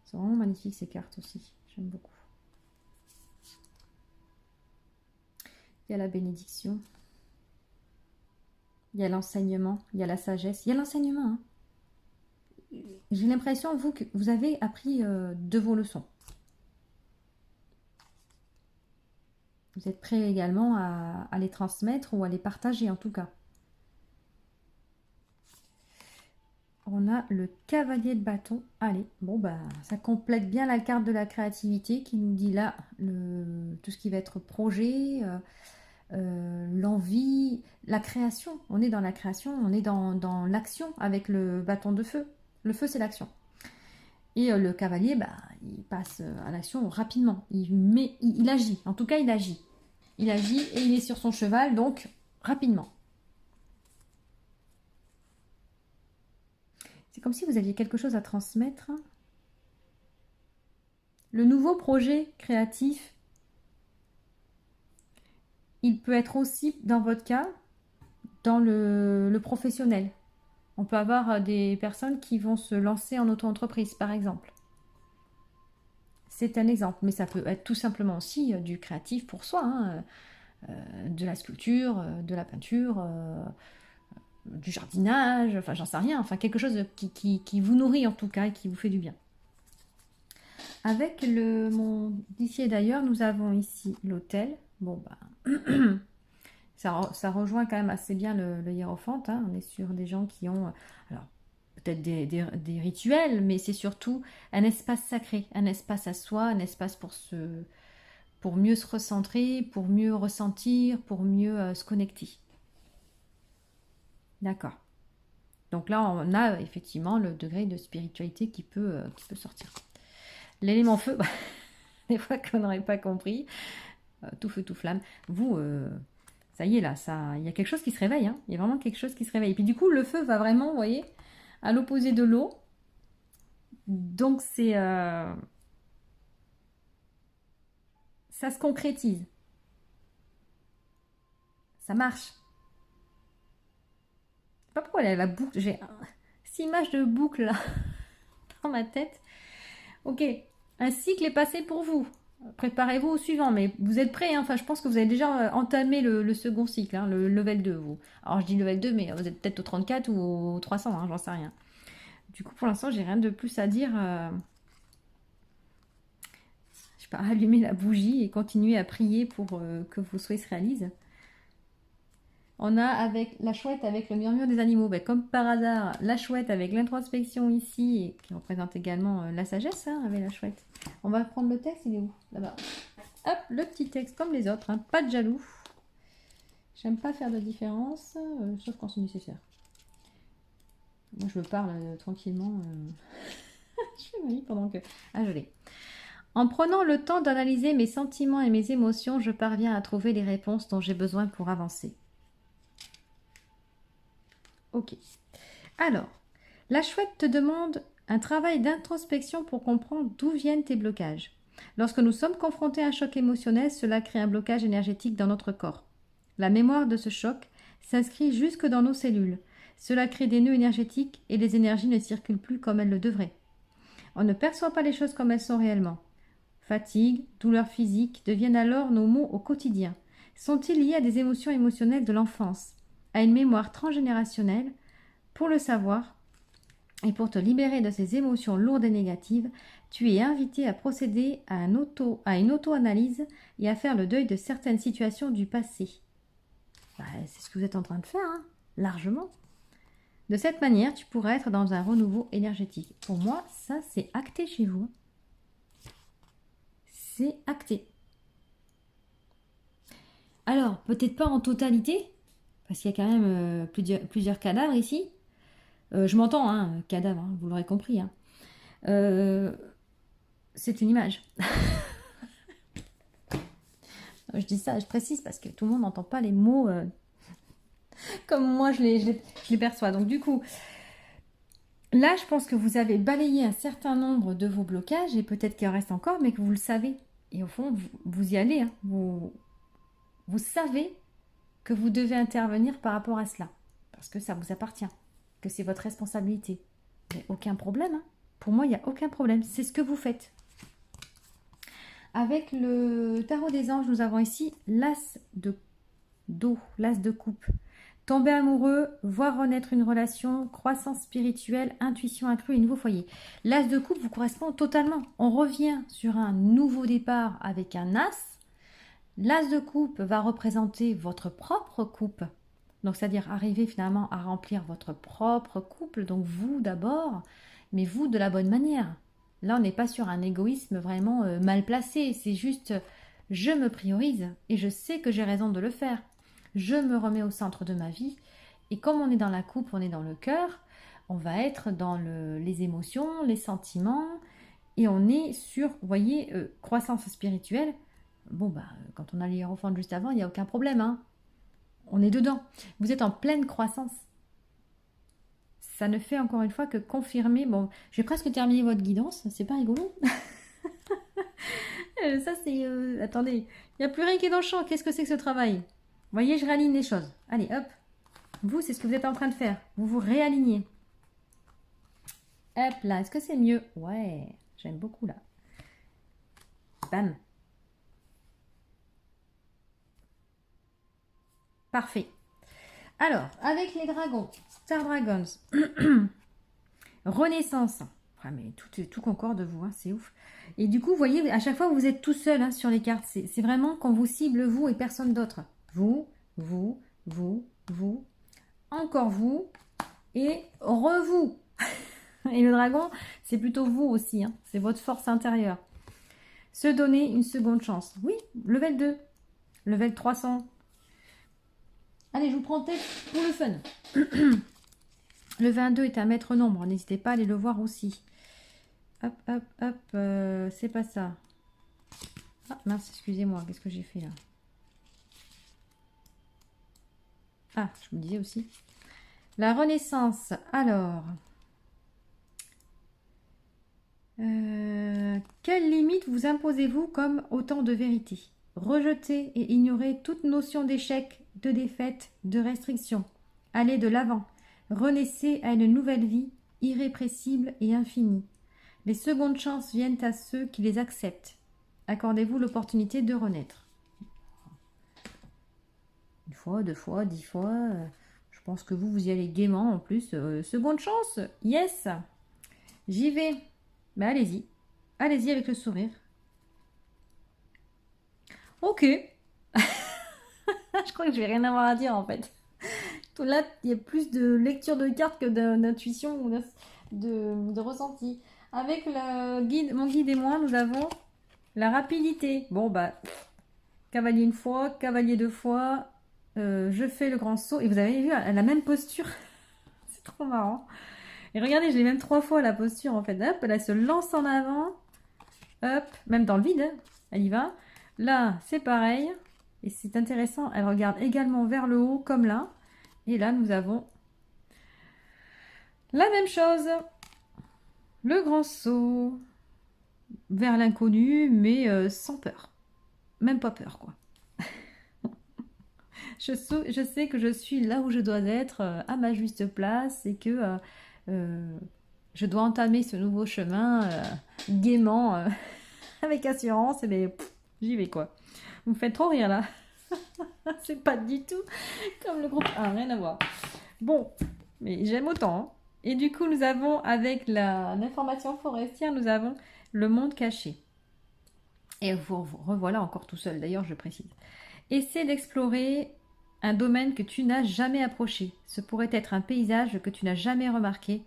[SPEAKER 1] C'est vraiment magnifique ces cartes aussi. J'aime beaucoup. Il y a la bénédiction. Il y a l'enseignement. Il y a la sagesse. Il y a l'enseignement. Hein. J'ai l'impression, vous, que vous avez appris de vos leçons. Vous êtes prêt également à les transmettre ou à les partager en tout cas. On a le cavalier de bâton. Allez, bon bah ça complète bien la carte de la créativité qui nous dit là tout ce qui va être projet, l'envie, la création. On est dans la création, on est dans l'action avec le bâton de feu. Le feu c'est l'action. Et le cavalier, bah, il passe à l'action rapidement. Il agit, en tout cas il agit. Il agit et il est sur son cheval, donc rapidement. C'est comme si vous aviez quelque chose à transmettre. Le nouveau projet créatif, il peut être aussi, dans votre cas, dans le professionnel. On peut avoir des personnes qui vont se lancer en auto-entreprise, par exemple. C'est un exemple, mais ça peut être tout simplement aussi du créatif pour soi, hein, de la sculpture, de la peinture, du jardinage, enfin j'en sais rien, enfin quelque chose qui vous nourrit en tout cas et qui vous fait du bien. Avec mon d'ici et d'ailleurs, nous avons ici l'hôtel. Bon, bah, ça rejoint quand même assez bien le hiérophante. Hein. On est sur des gens qui ont... Alors, peut-être des rituels, mais c'est surtout un espace sacré, un espace à soi, un espace pour mieux se recentrer, pour mieux ressentir, pour mieux se connecter. D'accord. Donc là, on a effectivement le degré de spiritualité qui peut sortir. L'élément feu, des fois qu'on n'aurait pas compris, tout feu, tout flamme. Vous, ça y est là, il y a quelque chose qui se réveille. Hein. Il y a vraiment quelque chose qui se réveille. Et puis du coup, le feu va vraiment, vous voyez, à l'opposé de l'eau. Donc ça se concrétise. Ça marche. Je sais pas pourquoi la boucle, j'ai cette image de boucle là dans ma tête. Ok, un cycle est passé pour vous. Préparez-vous au suivant, mais vous êtes prêts, hein. Enfin, je pense que vous avez déjà entamé le second cycle, hein, le level 2, vous. Alors, je dis level 2, mais vous êtes peut-être au 34 ou au 300, hein, j'en sais rien. Du coup, pour l'instant, j'ai rien de plus à dire. Je sais pas, allumer la bougie et continuer à prier pour que vos souhaits se réalisent. On a avec la chouette avec le murmure des animaux, ben, comme par hasard, la chouette avec l'introspection ici, et qui représente également la sagesse, hein, avec la chouette. On va prendre le texte, il est où? Là-bas. Hop, le petit texte comme les autres, hein, pas de jaloux. J'aime pas faire de différence, sauf quand c'est nécessaire. Moi je me parle tranquillement. Je fais ma vie pendant que... Ah, je l'ai. En prenant le temps d'analyser mes sentiments et mes émotions, je parviens à trouver les réponses dont j'ai besoin pour avancer. Ok. Alors, la chouette te demande un travail d'introspection pour comprendre d'où viennent tes blocages. Lorsque nous sommes confrontés à un choc émotionnel, cela crée un blocage énergétique dans notre corps. La mémoire de ce choc s'inscrit jusque dans nos cellules. Cela crée des nœuds énergétiques et les énergies ne circulent plus comme elles le devraient. On ne perçoit pas les choses comme elles sont réellement. Fatigue, douleurs physiques deviennent alors nos maux au quotidien. Sont-ils liés à des émotions émotionnelles de l'enfance, à une mémoire transgénérationnelle? Pour le savoir, et pour te libérer de ces émotions lourdes et négatives, tu es invité à procéder à une auto-analyse et à faire le deuil de certaines situations du passé. C'est ce que vous êtes en train de faire, hein, largement. De cette manière, tu pourras être dans un renouveau énergétique. Pour moi, ça, c'est acté chez vous. C'est acté. Alors, peut-être pas en totalité, parce qu'il y a quand même plusieurs cadavres ici. Je m'entends, hein, cadavre, hein, vous l'aurez compris. Hein. C'est une image. Je dis ça, je précise, parce que tout le monde n'entend pas les mots comme moi je les perçois. Donc du coup, là, je pense que vous avez balayé un certain nombre de vos blocages, et peut-être qu'il en reste encore, mais que vous le savez. Et au fond, vous y allez. Hein. Vous savez que vous devez intervenir par rapport à cela, parce que ça vous appartient, que c'est votre responsabilité. Mais aucun problème. Hein. Pour moi, il n'y a aucun problème. C'est ce que vous faites. Avec le tarot des anges, nous avons ici l'as d'eau, l'as de coupe. Tomber amoureux, voir renaître une relation, croissance spirituelle, intuition accrue et nouveau foyer. L'as de coupe vous correspond totalement. On revient sur un nouveau départ avec un as. L'as de coupe va représenter votre propre coupe. Donc, c'est-à-dire arriver finalement à remplir votre propre couple. Donc, vous d'abord, mais vous de la bonne manière. Là, on n'est pas sur un égoïsme vraiment mal placé. C'est juste, je me priorise et je sais que j'ai raison de le faire. Je me remets au centre de ma vie. Et comme on est dans la coupe, on est dans le cœur, on va être dans les émotions, les sentiments. Et on est sur, vous voyez, croissance spirituelle. Bon, bah, quand on a les hiérophants juste avant, il n'y a aucun problème. Hein. On est dedans. Vous êtes en pleine croissance. Ça ne fait encore une fois que confirmer. Bon, j'ai presque terminé votre guidance. C'est pas rigolo. Ça, c'est... attendez, il n'y a plus rien qui est dans le champ. Qu'est-ce que c'est que ce travail? Vous voyez, je réaligne les choses. Allez, hop. Vous, c'est ce que vous êtes en train de faire. Vous vous réalignez. Hop là, est-ce que c'est mieux? Ouais, j'aime beaucoup là. Bam. Parfait. Alors, avec les dragons, Star Dragons, Renaissance. Ah, mais tout concorde vous, hein, c'est ouf. Et du coup, vous voyez, à chaque fois, vous êtes tout seul hein, sur les cartes. C'est vraiment qu'on vous cible vous et personne d'autre. Vous, encore vous et re-vous. Et le dragon, c'est plutôt vous aussi, hein. C'est votre force intérieure. Se donner une seconde chance. Oui, level 2, level 300. Allez, je vous prends tête pour le fun. Le 22 est un maître nombre, n'hésitez pas à aller le voir aussi. Hop, hop, hop, c'est pas ça. Ah mince, excusez-moi, qu'est-ce que j'ai fait là? Ah, je me disais aussi. La Renaissance, alors... quelle limite vous imposez-vous comme autant de vérité? Rejetez et ignorez toute notion d'échec, de défaite, de restriction. Allez de l'avant. Renaissez à une nouvelle vie, irrépressible et infinie. Les secondes chances viennent à ceux qui les acceptent. Accordez-vous l'opportunité de renaître. Une fois, 2 fois, 10 fois. Je pense que vous y allez gaiement en plus. Seconde chance, yes. J'y vais. Ben allez-y. Allez-y avec le sourire. Ok. Je crois que je vais rien avoir à dire en fait. Tout là, il y a plus de lecture de cartes que d'intuition ou de ressenti. Avec le guide, mon guide et moi, nous avons la rapidité. Bon bah, cavalier une fois, cavalier 2 fois. Je fais le grand saut. Et vous avez vu, elle a la même posture. C'est trop marrant. Et regardez, je l'ai même 3 fois la posture en fait. Hop, elle se lance en avant. Hop, même dans le vide, elle y va. Là, c'est pareil. Et c'est intéressant, elle regarde également vers le haut, comme là. Et là, nous avons la même chose. Le grand saut vers l'inconnu, mais sans peur. Même pas peur, quoi. Je sais que je suis là où je dois être, à ma juste place, et que je dois entamer ce nouveau chemin gaiement, avec assurance, et bien, j'y vais, quoi. Vous me faites trop rire, là. C'est pas du tout comme le groupe 1, rien à voir. Bon, mais j'aime autant, hein. Et du coup, nous avons, avec l'information forestière, nous avons le monde caché. Et vous revoilà encore tout seul, d'ailleurs, je précise. Essaie d'explorer un domaine que tu n'as jamais approché. Ce pourrait être un paysage que tu n'as jamais remarqué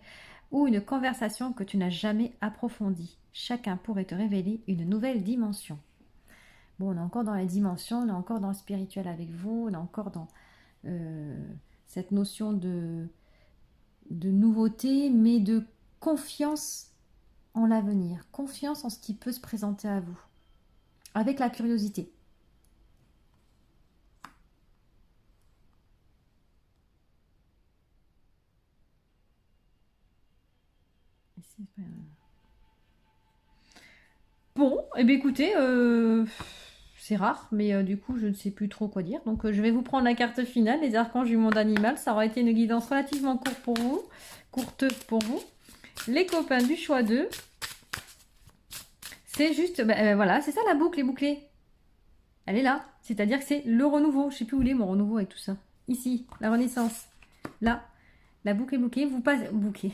[SPEAKER 1] ou une conversation que tu n'as jamais approfondie. Chacun pourrait te révéler une nouvelle dimension. Bon, on est encore dans la dimension, on est encore dans le spirituel avec vous, on est encore dans cette notion de nouveauté, mais de confiance en l'avenir, confiance en ce qui peut se présenter à vous, avec la curiosité. Bon, et bien écoutez, c'est rare, mais du coup je ne sais plus trop quoi dire. Donc je vais vous prendre la carte finale, les archanges du monde animal. Ça aura été une guidance relativement courte pour vous. Les copains du choix 2. C'est juste, voilà, c'est ça la boucle est bouclée. Elle est là. C'est-à-dire que c'est le renouveau. Je sais plus où il est mon renouveau avec tout ça. Ici, la renaissance. Là, la boucle est bouclée. Vous passez, bouclée.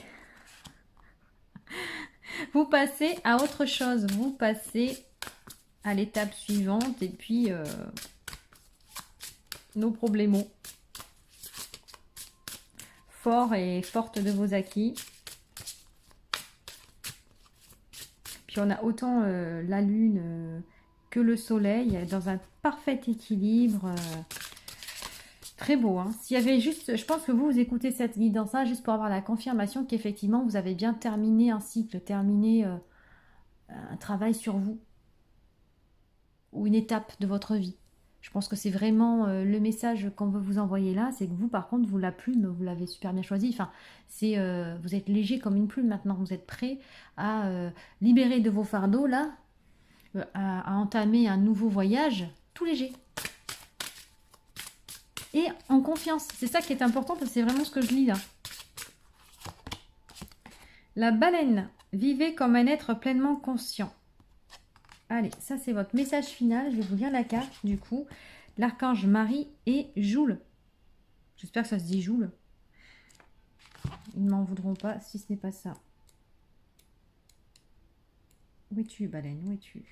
[SPEAKER 1] Vous passez à autre chose. Vous passez à l'étape suivante et puis nos problèmes. Fort et forte de vos acquis. Puis on a autant la lune que le soleil dans un parfait équilibre. Très beau, hein. S'il y avait juste, je pense que vous écoutez cette guidance-là juste pour avoir la confirmation qu'effectivement vous avez bien terminé un cycle, terminé un travail sur vous ou une étape de votre vie. Je pense que c'est vraiment le message qu'on veut vous envoyer là, c'est que vous par contre, la plume, vous l'avez super bien choisie. Enfin, vous êtes léger comme une plume maintenant, vous êtes prêt à libérer de vos fardeaux là, à entamer un nouveau voyage tout léger. Et en confiance, c'est ça qui est important parce que c'est vraiment ce que je lis là. La baleine, vivez comme un être pleinement conscient. Allez, ça c'est votre message final. Je vais vous lire la carte du coup. L'archange Marie et Joule. J'espère que ça se dit Joule. Ils ne m'en voudront pas si ce n'est pas ça. Où es-tu, baleine? Où es-tu?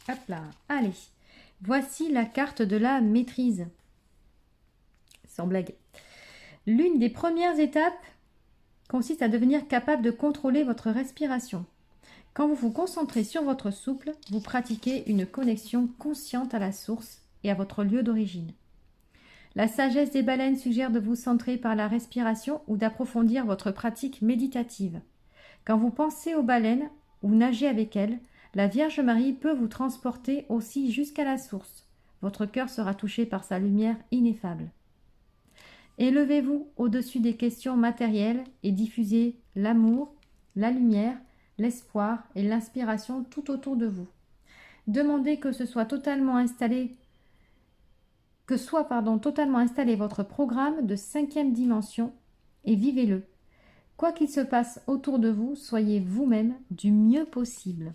[SPEAKER 1] Hop là. Allez. Voici la carte de la maîtrise. Sans blague. L'une des premières étapes consiste à devenir capable de contrôler votre respiration. Quand vous vous concentrez sur votre souffle, vous pratiquez une connexion consciente à la source et à votre lieu d'origine. La sagesse des baleines suggère de vous centrer par la respiration ou d'approfondir votre pratique méditative. Quand vous pensez aux baleines ou nagez avec elles, la Vierge Marie peut vous transporter aussi jusqu'à la source. Votre cœur sera touché par sa lumière ineffable. Élevez-vous au-dessus des questions matérielles et diffusez l'amour, la lumière, l'espoir et l'inspiration tout autour de vous. Demandez que soit totalement installé votre programme de 5e dimension et vivez-le. Quoi qu'il se passe autour de vous, soyez vous-même du mieux possible.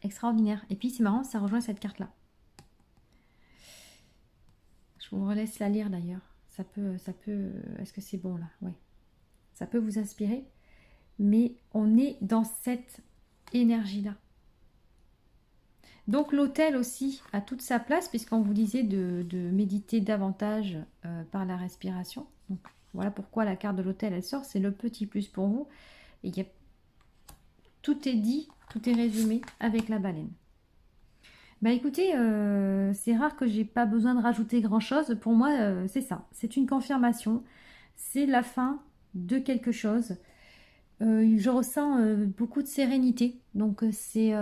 [SPEAKER 1] Extraordinaire. Et puis c'est marrant, ça rejoint cette carte-là. Je vous laisse la lire d'ailleurs. Ça peut. Est-ce que c'est bon là? Oui. Ça peut vous inspirer. Mais on est dans cette énergie-là. Donc l'autel aussi a toute sa place, puisqu'on vous disait de méditer davantage par la respiration. Donc voilà pourquoi la carte de l'autel elle sort, c'est le petit plus pour vous. Et tout est dit, tout est résumé avec la baleine. Bah écoutez, c'est rare que j'ai pas besoin de rajouter grand chose. Pour moi, c'est ça. C'est une confirmation. C'est la fin de quelque chose. Je ressens beaucoup de sérénité. Donc c'est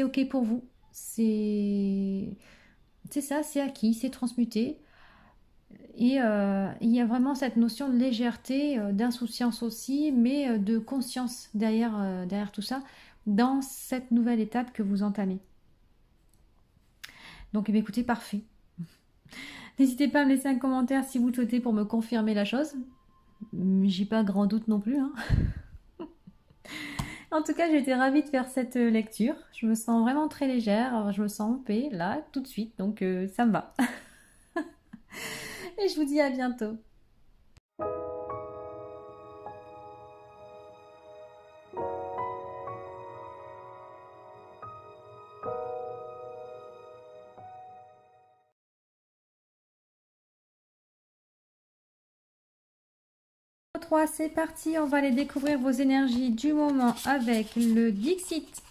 [SPEAKER 1] ok pour vous. C'est ça, c'est acquis, c'est transmuté. Et il y a vraiment cette notion de légèreté, d'insouciance aussi, mais de conscience derrière tout ça, dans cette nouvelle étape que vous entamez. Donc, écoutez, parfait. N'hésitez pas à me laisser un commentaire si vous le souhaitez pour me confirmer la chose. J'ai pas grand doute non plus. Hein. En tout cas, j'ai été ravie de faire cette lecture. Je me sens vraiment très légère. Je me sens en paix, là, tout de suite. Donc, ça me va. Et je vous dis à bientôt. C'est parti, on va aller découvrir vos énergies du moment avec le Dixit.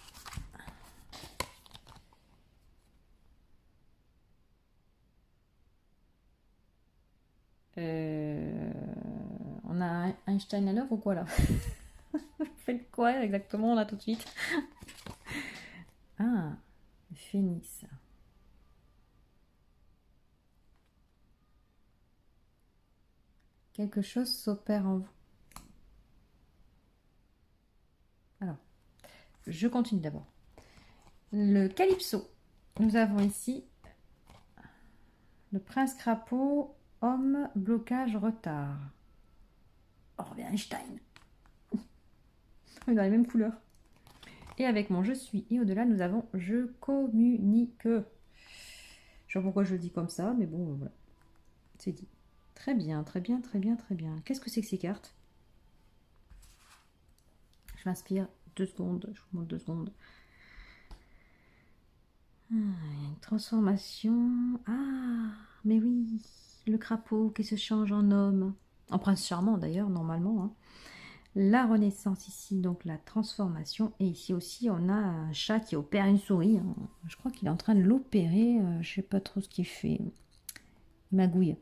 [SPEAKER 1] On a Einstein à l'œuvre ou quoi là? Faites quoi exactement là tout de suite? Ah, le phénix. Quelque chose s'opère en vous. Alors, je continue d'abord. Le Calypso. Nous avons ici le prince crapaud, homme, blocage, retard. Oh, bien Einstein. On est dans les mêmes couleurs. Et avec mon je suis et au-delà, nous avons je communique. Je sais pas pourquoi je le dis comme ça, mais bon, voilà. C'est dit. Très bien, très bien, très bien, très bien. Qu'est-ce que c'est que ces cartes? Je m'inspire 2 secondes, je vous montre 2 secondes. Ah, il y a une transformation. Ah, mais oui, le crapaud qui se change en homme. En prince charmant d'ailleurs, normalement. Hein. La renaissance ici, donc la transformation. Et ici aussi, on a un chat qui opère une souris. Hein. Je crois qu'il est en train de l'opérer. Je sais pas trop ce qu'il fait. Il magouille.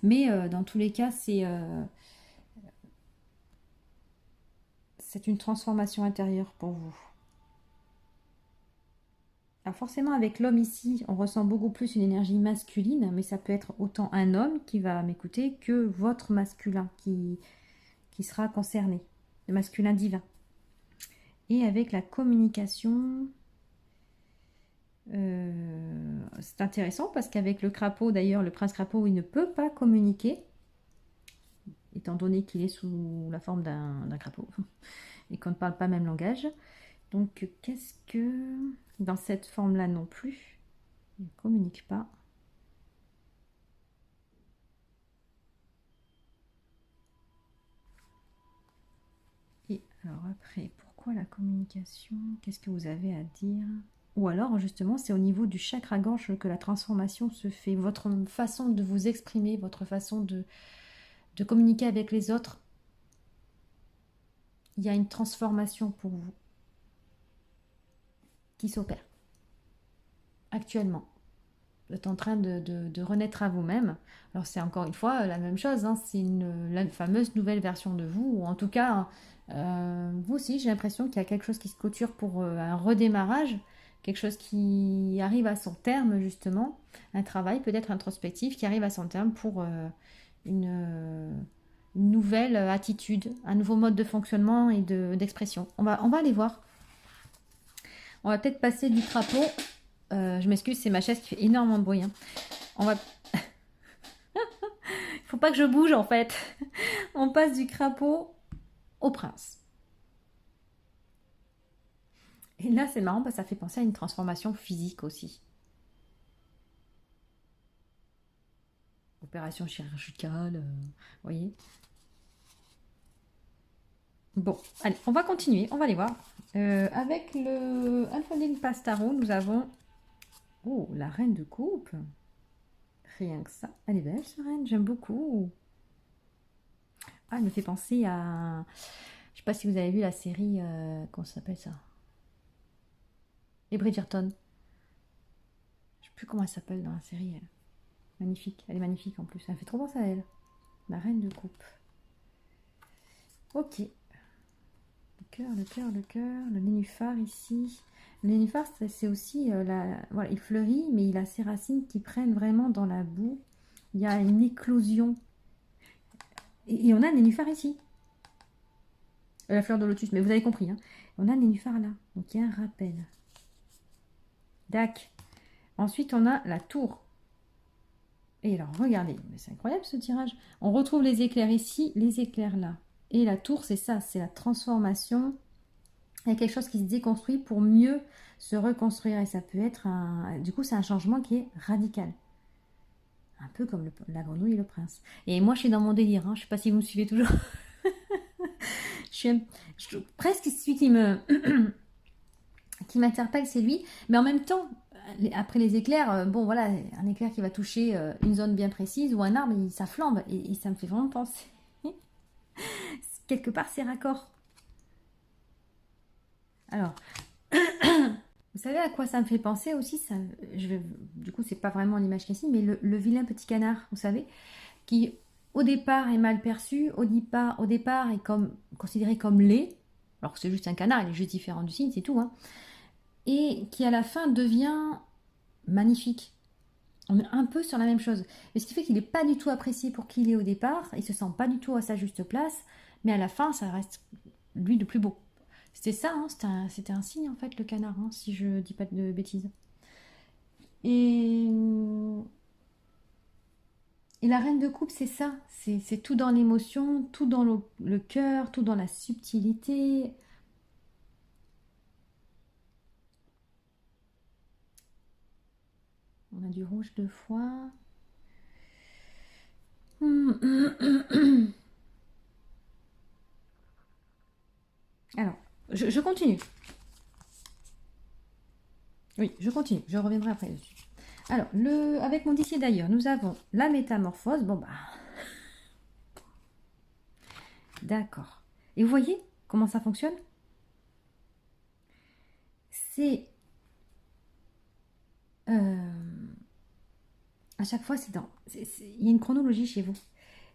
[SPEAKER 1] Mais dans tous les cas, c'est une transformation intérieure pour vous. Alors forcément, avec l'homme ici, on ressent beaucoup plus une énergie masculine, mais ça peut être autant un homme qui va m'écouter que votre masculin qui sera concerné, le masculin divin. Et avec la communication, c'est intéressant parce qu'avec le crapaud, d'ailleurs, le prince crapaud, il ne peut pas communiquer, étant donné qu'il est sous la forme d'un crapaud et qu'on ne parle pas le même langage. Donc, qu'est-ce que... Dans cette forme-là non plus, il ne communique pas. Et alors après, pourquoi la communication? Qu'est-ce que vous avez à dire? Ou alors, justement, c'est au niveau du chakra gorge que la transformation se fait. Votre façon de vous exprimer, votre façon de de communiquer avec les autres, il y a une transformation pour vous qui s'opère actuellement. Vous êtes en train de renaître à vous-même. Alors c'est encore une fois la même chose, hein, c'est la fameuse nouvelle version de vous, ou en tout cas, vous aussi, j'ai l'impression qu'il y a quelque chose qui se clôture pour un redémarrage, quelque chose qui arrive à son terme justement, un travail peut-être introspectif qui arrive à son terme pour une nouvelle attitude, un nouveau mode de fonctionnement et d'expression. On va aller voir. On va peut-être passer du crapaud. Je m'excuse, c'est ma chaise qui fait énormément de bruit. Hein. On va. Il faut pas que je bouge en fait. On passe du crapaud au prince. Et là, c'est marrant parce que ça fait penser à une transformation physique aussi. Opération chirurgicale, vous voyez. Bon, allez, on va continuer, on va aller voir. Avec le Unfolding Pastaro, nous avons... Oh, la reine de coupe. Rien que ça. Elle est belle, cette reine, j'aime beaucoup. Ah, elle me fait penser à... Je sais pas si vous avez vu la série... comment ça s'appelle ça? Les Bridgerton. Je sais plus comment elle s'appelle dans la série. Elle. Magnifique, elle est magnifique en plus. Elle fait trop penser à elle. La reine de coupe. Ok. Le cœur, le cœur, le cœur. Le nénuphar ici. Le nénuphar, c'est aussi... voilà, il fleurit, mais il a ses racines qui prennent vraiment dans la boue. Il y a une éclosion. Et on a le nénuphar ici. La fleur de lotus, mais vous avez compris. Hein. On a le nénuphar là. Donc il y a un rappel. Dac. Ensuite, on a la tour. Et alors, regardez, c'est incroyable ce tirage. On retrouve les éclairs ici, les éclairs là. Et la tour, c'est ça, c'est la transformation. Il y a quelque chose qui se déconstruit pour mieux se reconstruire. Et ça peut être un... Du coup, c'est un changement qui est radical. Un peu comme la grenouille et le prince. Et moi, je suis dans mon délire. Hein. Je ne sais pas si vous me suivez toujours. Presque celui qui m'interpelle, c'est lui. Mais en même temps, après les éclairs, bon voilà, un éclair qui va toucher une zone bien précise ou un arbre, ça flambe. Et ça me fait vraiment penser. Quelque part, c'est raccord. Alors, vous savez à quoi ça me fait penser aussi ça, du coup, c'est pas vraiment l'image qu'ici, mais le vilain petit canard, vous savez, qui au départ est mal perçu, au départ est considéré comme laid, alors que c'est juste un canard, il est juste différent du cygne, c'est tout, hein, et qui à la fin devient magnifique. On est un peu sur la même chose. Et ce qui fait qu'il n'est pas du tout apprécié pour qui il est au départ, il se sent pas du tout à sa juste place, mais à la fin, ça reste lui le plus beau. C'était ça, hein, c'était un signe en fait, le canard, hein, si je dis pas de bêtises. Et la reine de coupe, c'est ça. C'est tout dans l'émotion, tout dans le cœur, tout dans la subtilité. On a du rouge de foie. Alors, je continue. Oui, je continue. Je reviendrai après dessus. Alors, avec mon d'ici d'ailleurs, nous avons la métamorphose. Bon, bah... D'accord. Et vous voyez comment ça fonctionne? C'est... à chaque fois, il y a une chronologie chez vous.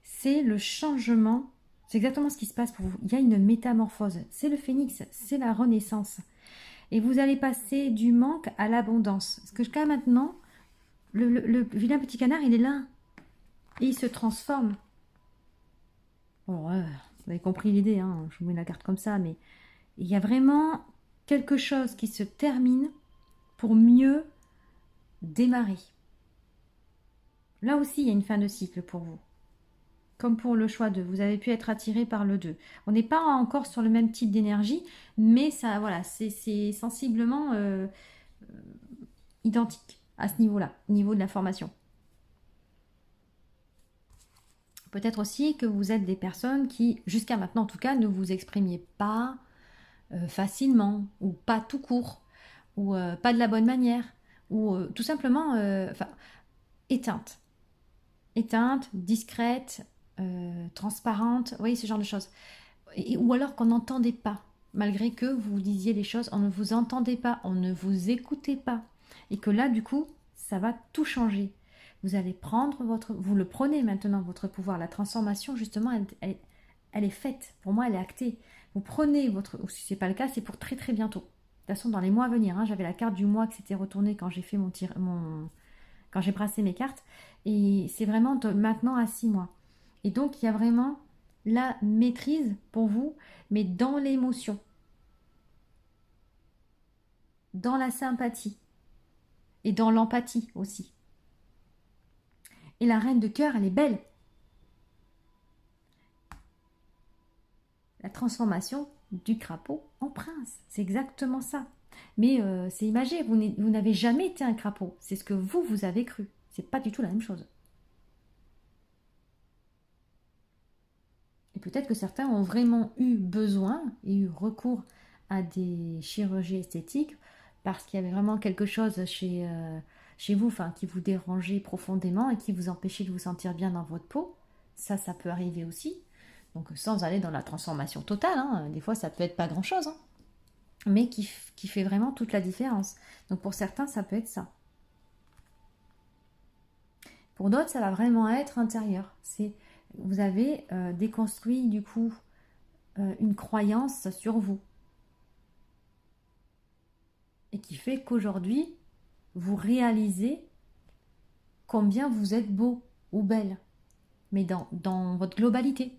[SPEAKER 1] C'est le changement. C'est exactement ce qui se passe pour vous. Il y a une métamorphose. C'est le phénix. C'est la renaissance. Et vous allez passer du manque à l'abondance. Parce que jusqu'à maintenant, le vilain petit canard, il est là. Et il se transforme. Bon, vous avez compris l'idée, hein, je vous mets la carte comme ça, mais il y a vraiment quelque chose qui se termine pour mieux démarrer. Là aussi, il y a une fin de cycle pour vous. Comme pour le choix 2, vous avez pu être attiré par le 2. On n'est pas encore sur le même type d'énergie, mais ça, voilà, c'est sensiblement identique à ce niveau-là, au niveau de l'information. Peut-être aussi que vous êtes des personnes qui, jusqu'à maintenant en tout cas, ne vous exprimiez pas facilement, ou pas tout court, ou pas de la bonne manière, ou tout simplement éteinte. Éteinte, discrète, transparente, vous voyez ce genre de choses. Ou alors qu'on n'entendait pas, malgré que vous disiez les choses, on ne vous entendait pas, on ne vous écoutait pas. Et que là, du coup, ça va tout changer. Vous allez prendre vous le prenez maintenant, votre pouvoir. La transformation, justement, elle est faite. Pour moi, elle est actée. Vous prenez ou si ce n'est pas le cas, c'est pour très très bientôt. De toute façon, dans les mois à venir, hein, j'avais la carte du mois qui s'était retournée quand j'ai fait quand j'ai brassé mes cartes. Et c'est vraiment de maintenant à 6 mois. Et donc, il y a vraiment la maîtrise pour vous, mais dans l'émotion, dans la sympathie et dans l'empathie aussi. Et la reine de cœur, elle est belle. La transformation du crapaud en prince, c'est exactement ça. Mais c'est imagé, vous n'avez jamais été un crapaud. C'est ce que vous avez cru. C'est pas du tout la même chose. Et peut-être que certains ont vraiment eu besoin et eu recours à des chirurgies esthétiques parce qu'il y avait vraiment quelque chose chez vous, enfin, qui vous dérangeait profondément et qui vous empêchait de vous sentir bien dans votre peau. Ça peut arriver aussi. Donc sans aller dans la transformation totale, hein. Des fois ça peut être pas grand-chose, hein, mais qui fait vraiment toute la différence. Donc pour certains, ça peut être ça. Pour d'autres, ça va vraiment être intérieur. Vous avez déconstruit du coup une croyance sur vous. Et qui fait qu'aujourd'hui, vous réalisez combien vous êtes beau ou belle. Mais dans votre globalité,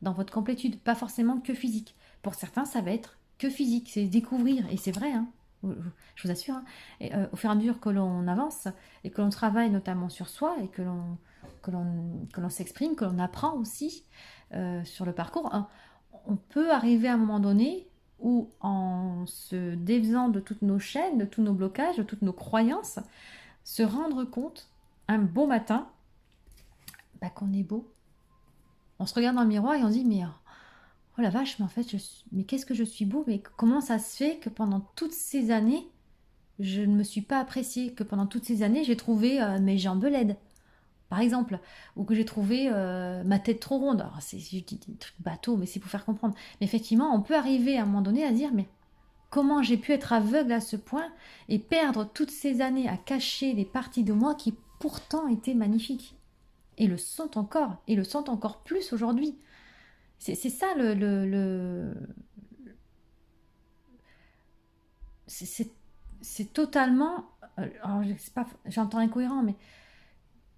[SPEAKER 1] dans votre complétude, pas forcément que physique. Pour certains, ça va être que physique, c'est découvrir, et c'est vrai, hein, je vous assure. Hein. Et, au fur et à mesure que l'on avance et que l'on travaille notamment sur soi et que l'on s'exprime, que l'on apprend aussi sur le parcours, hein, on peut arriver à un moment donné où en se défaisant de toutes nos chaînes, de tous nos blocages, de toutes nos croyances, se rendre compte un beau matin qu'on est beau. On se regarde dans le miroir et on se dit mais oh la vache, mais en fait mais qu'est-ce que je suis beau, mais comment ça se fait que pendant toutes ces années je ne me suis pas appréciée, que pendant toutes ces années j'ai trouvé mes jambes laides par exemple, ou que j'ai trouvé ma tête trop ronde. Alors je dis des trucs bateaux, mais c'est pour faire comprendre. Mais effectivement, on peut arriver à un moment donné à dire mais comment j'ai pu être aveugle à ce point et perdre toutes ces années à cacher des parties de moi qui pourtant étaient magnifiques et le sont encore, et le sont encore plus aujourd'hui. C'est ça c'est totalement. Alors, j'entends incohérent, mais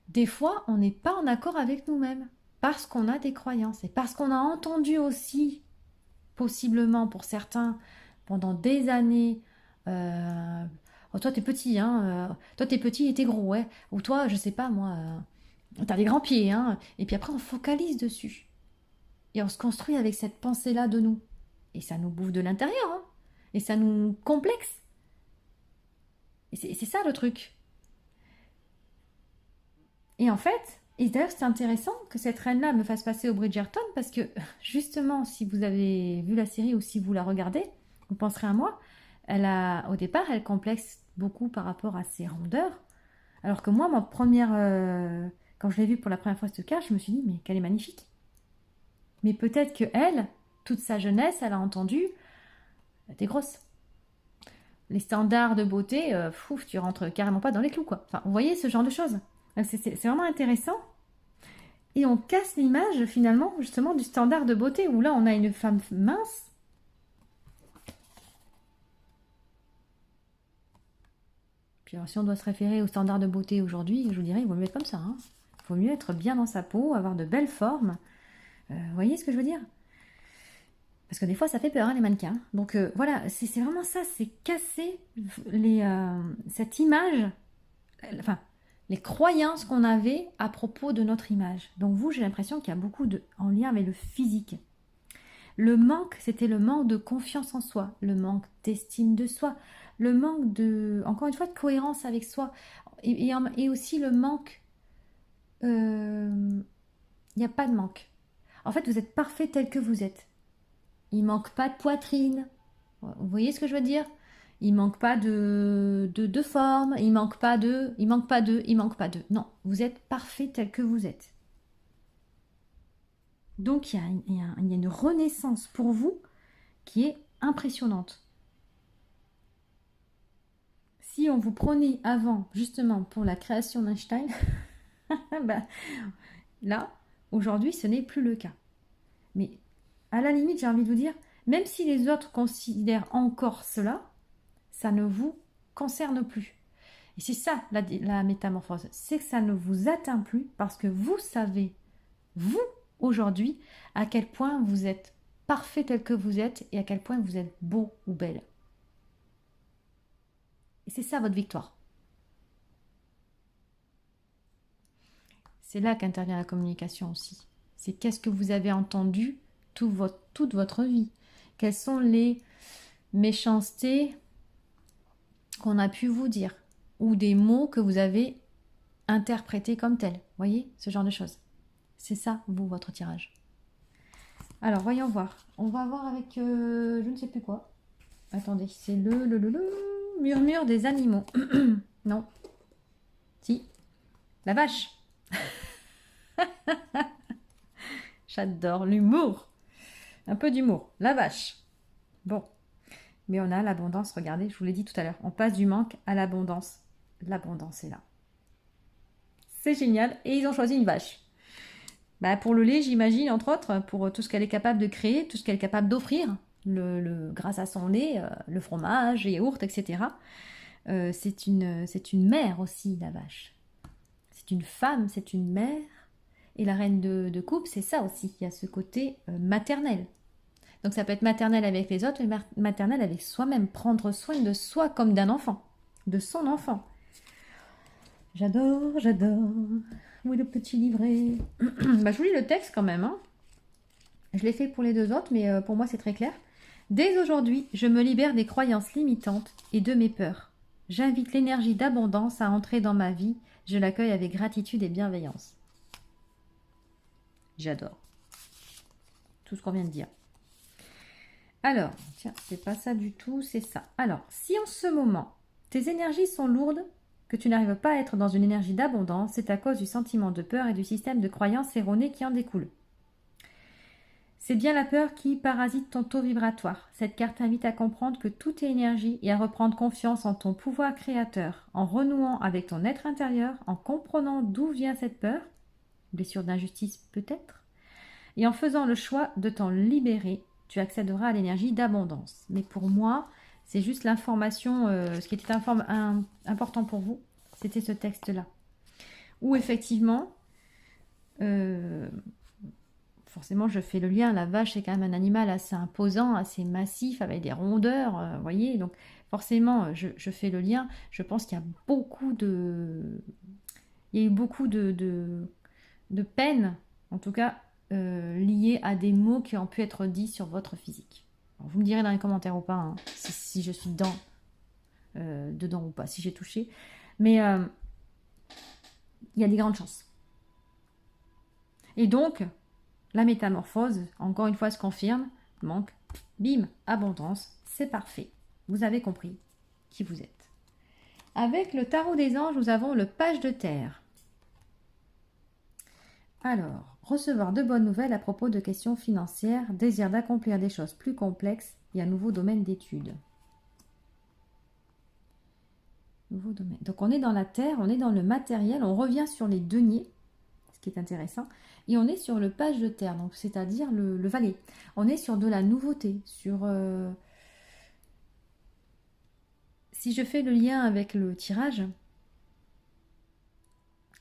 [SPEAKER 1] des fois, on n'est pas en accord avec nous-mêmes parce qu'on a des croyances et parce qu'on a entendu aussi, possiblement pour certains, pendant des années. Oh, toi, t'es petit, hein. Toi, t'es petit et t'es gros, ouais. Ou toi, je sais pas, moi, t'as des grands pieds, hein. Et puis après, on focalise dessus. Et on se construit avec cette pensée-là de nous. Et ça nous bouffe de l'intérieur, hein. Et ça nous complexe. Et c'est ça le truc. Et en fait, et d'ailleurs c'est intéressant que cette reine-là me fasse passer au Bridgerton parce que justement, si vous avez vu la série ou si vous la regardez, vous penserez à moi, au départ, elle complexe beaucoup par rapport à ses rondeurs. Alors que moi, quand je l'ai vue pour la première fois cette carte, je me suis dit, mais qu'elle est magnifique. Mais peut-être que elle, toute sa jeunesse, elle a entendu, t'es grosse. Les standards de beauté, tu rentres carrément pas dans les clous, quoi. Enfin, vous voyez ce genre de choses. C'est vraiment intéressant. Et on casse l'image, finalement, justement, du standard de beauté, où là, on a une femme mince. Puis alors, si on doit se référer au standard de beauté aujourd'hui, je vous dirais, il vaut mieux être comme ça. Hein. Il vaut mieux être bien dans sa peau, avoir de belles formes. Vous voyez ce que je veux dire? Parce que des fois, ça fait peur, hein, les mannequins. Donc voilà, c'est vraiment ça, c'est casser cette image, enfin, les croyances qu'on avait à propos de notre image. Donc vous, j'ai l'impression qu'il y a beaucoup en lien avec le physique. Le manque, c'était le manque de confiance en soi, le manque d'estime de soi, le manque encore une fois, de cohérence avec soi, et aussi le manque. Il n'y a pas de manque. En fait, vous êtes parfait tel que vous êtes. Il manque pas de poitrine. Vous voyez ce que je veux dire? Il manque pas de forme. Il manque pas de. Non, vous êtes parfait tel que vous êtes. Donc il y a une renaissance pour vous qui est impressionnante. Si on vous prenait avant, justement, pour la création d'Einstein, bah, là, aujourd'hui, ce n'est plus le cas. Mais à la limite, j'ai envie de vous dire, même si les autres considèrent encore cela, ça ne vous concerne plus. Et c'est ça la métamorphose, c'est que ça ne vous atteint plus parce que vous savez, vous, aujourd'hui, à quel point vous êtes parfait tel que vous êtes et à quel point vous êtes beau ou belle. Et c'est ça votre victoire. C'est là qu'intervient la communication aussi. C'est qu'est-ce que vous avez entendu toute votre vie. Quelles sont les méchancetés qu'on a pu vous dire ou des mots que vous avez interprétés comme tels. Voyez, ce genre de choses. C'est ça, vous, votre tirage. Alors, voyons voir. On va voir avec je ne sais plus quoi. Attendez, c'est le murmure des animaux. Non. Si. La vache. J'adore l'humour. Un peu d'humour. La vache. Bon. Mais on a l'abondance, regardez, je vous l'ai dit tout à l'heure. On passe du manque à l'abondance. L'abondance est là. C'est génial. Et ils ont choisi une vache. Bah, pour le lait, j'imagine, entre autres, pour tout ce qu'elle est capable de créer, tout ce qu'elle est capable d'offrir, grâce à son lait, le fromage, les yaourts, etc. C'est une mère aussi, la vache. C'est une femme, c'est une mère. Et la reine de coupe, c'est ça aussi. Il y a ce côté maternel. Donc ça peut être maternel avec les autres, mais maternel avec soi-même. Prendre soin de soi comme d'un enfant, de son enfant. J'adore, j'adore. Oui, le petit livret. Bah, je vous lis le texte quand même. Hein. Je l'ai fait pour les deux autres, mais pour moi c'est très clair. Dès aujourd'hui, je me libère des croyances limitantes et de mes peurs. J'invite l'énergie d'abondance à entrer dans ma vie. Je l'accueille avec gratitude et bienveillance. J'adore. Tout ce qu'on vient de dire. Alors, tiens, c'est pas ça du tout, c'est ça. Alors, si en ce moment, tes énergies sont lourdes, que tu n'arrives pas à être dans une énergie d'abondance, c'est à cause du sentiment de peur et du système de croyances erronées qui en découle. C'est bien la peur qui parasite ton taux vibratoire. Cette carte invite à comprendre que tout est énergie et à reprendre confiance en ton pouvoir créateur, en renouant avec ton être intérieur, en comprenant d'où vient cette peur, blessure d'injustice peut-être, et en faisant le choix de t'en libérer, tu accéderas à l'énergie d'abondance. Mais pour moi, c'est juste l'information, ce qui était important pour vous, c'était ce texte-là. Où effectivement, forcément je fais le lien, la vache c'est quand même un animal assez imposant, assez massif, avec des rondeurs, vous voyez, donc forcément je fais le lien. Je pense qu'il y a il y a eu beaucoup de peine, en tout cas, liées à des mots qui ont pu être dits sur votre physique. Alors, vous me direz dans les commentaires ou pas, hein, si je suis dedans ou pas, si j'ai touché. Mais il y a des grandes chances. Et donc, la métamorphose, encore une fois, se confirme. Manque, bim, abondance, c'est parfait. Vous avez compris qui vous êtes. Avec le tarot des anges, nous avons le page de terre. Alors, recevoir de bonnes nouvelles à propos de questions financières, désir d'accomplir des choses plus complexes et un nouveau domaine d'études. Nouveau domaine. Donc on est dans la terre, on est dans le matériel, on revient sur les deniers, ce qui est intéressant, et on est sur le page de terre, donc c'est-à-dire le valet. On est sur de la nouveauté, sur... Si je fais le lien avec le tirage,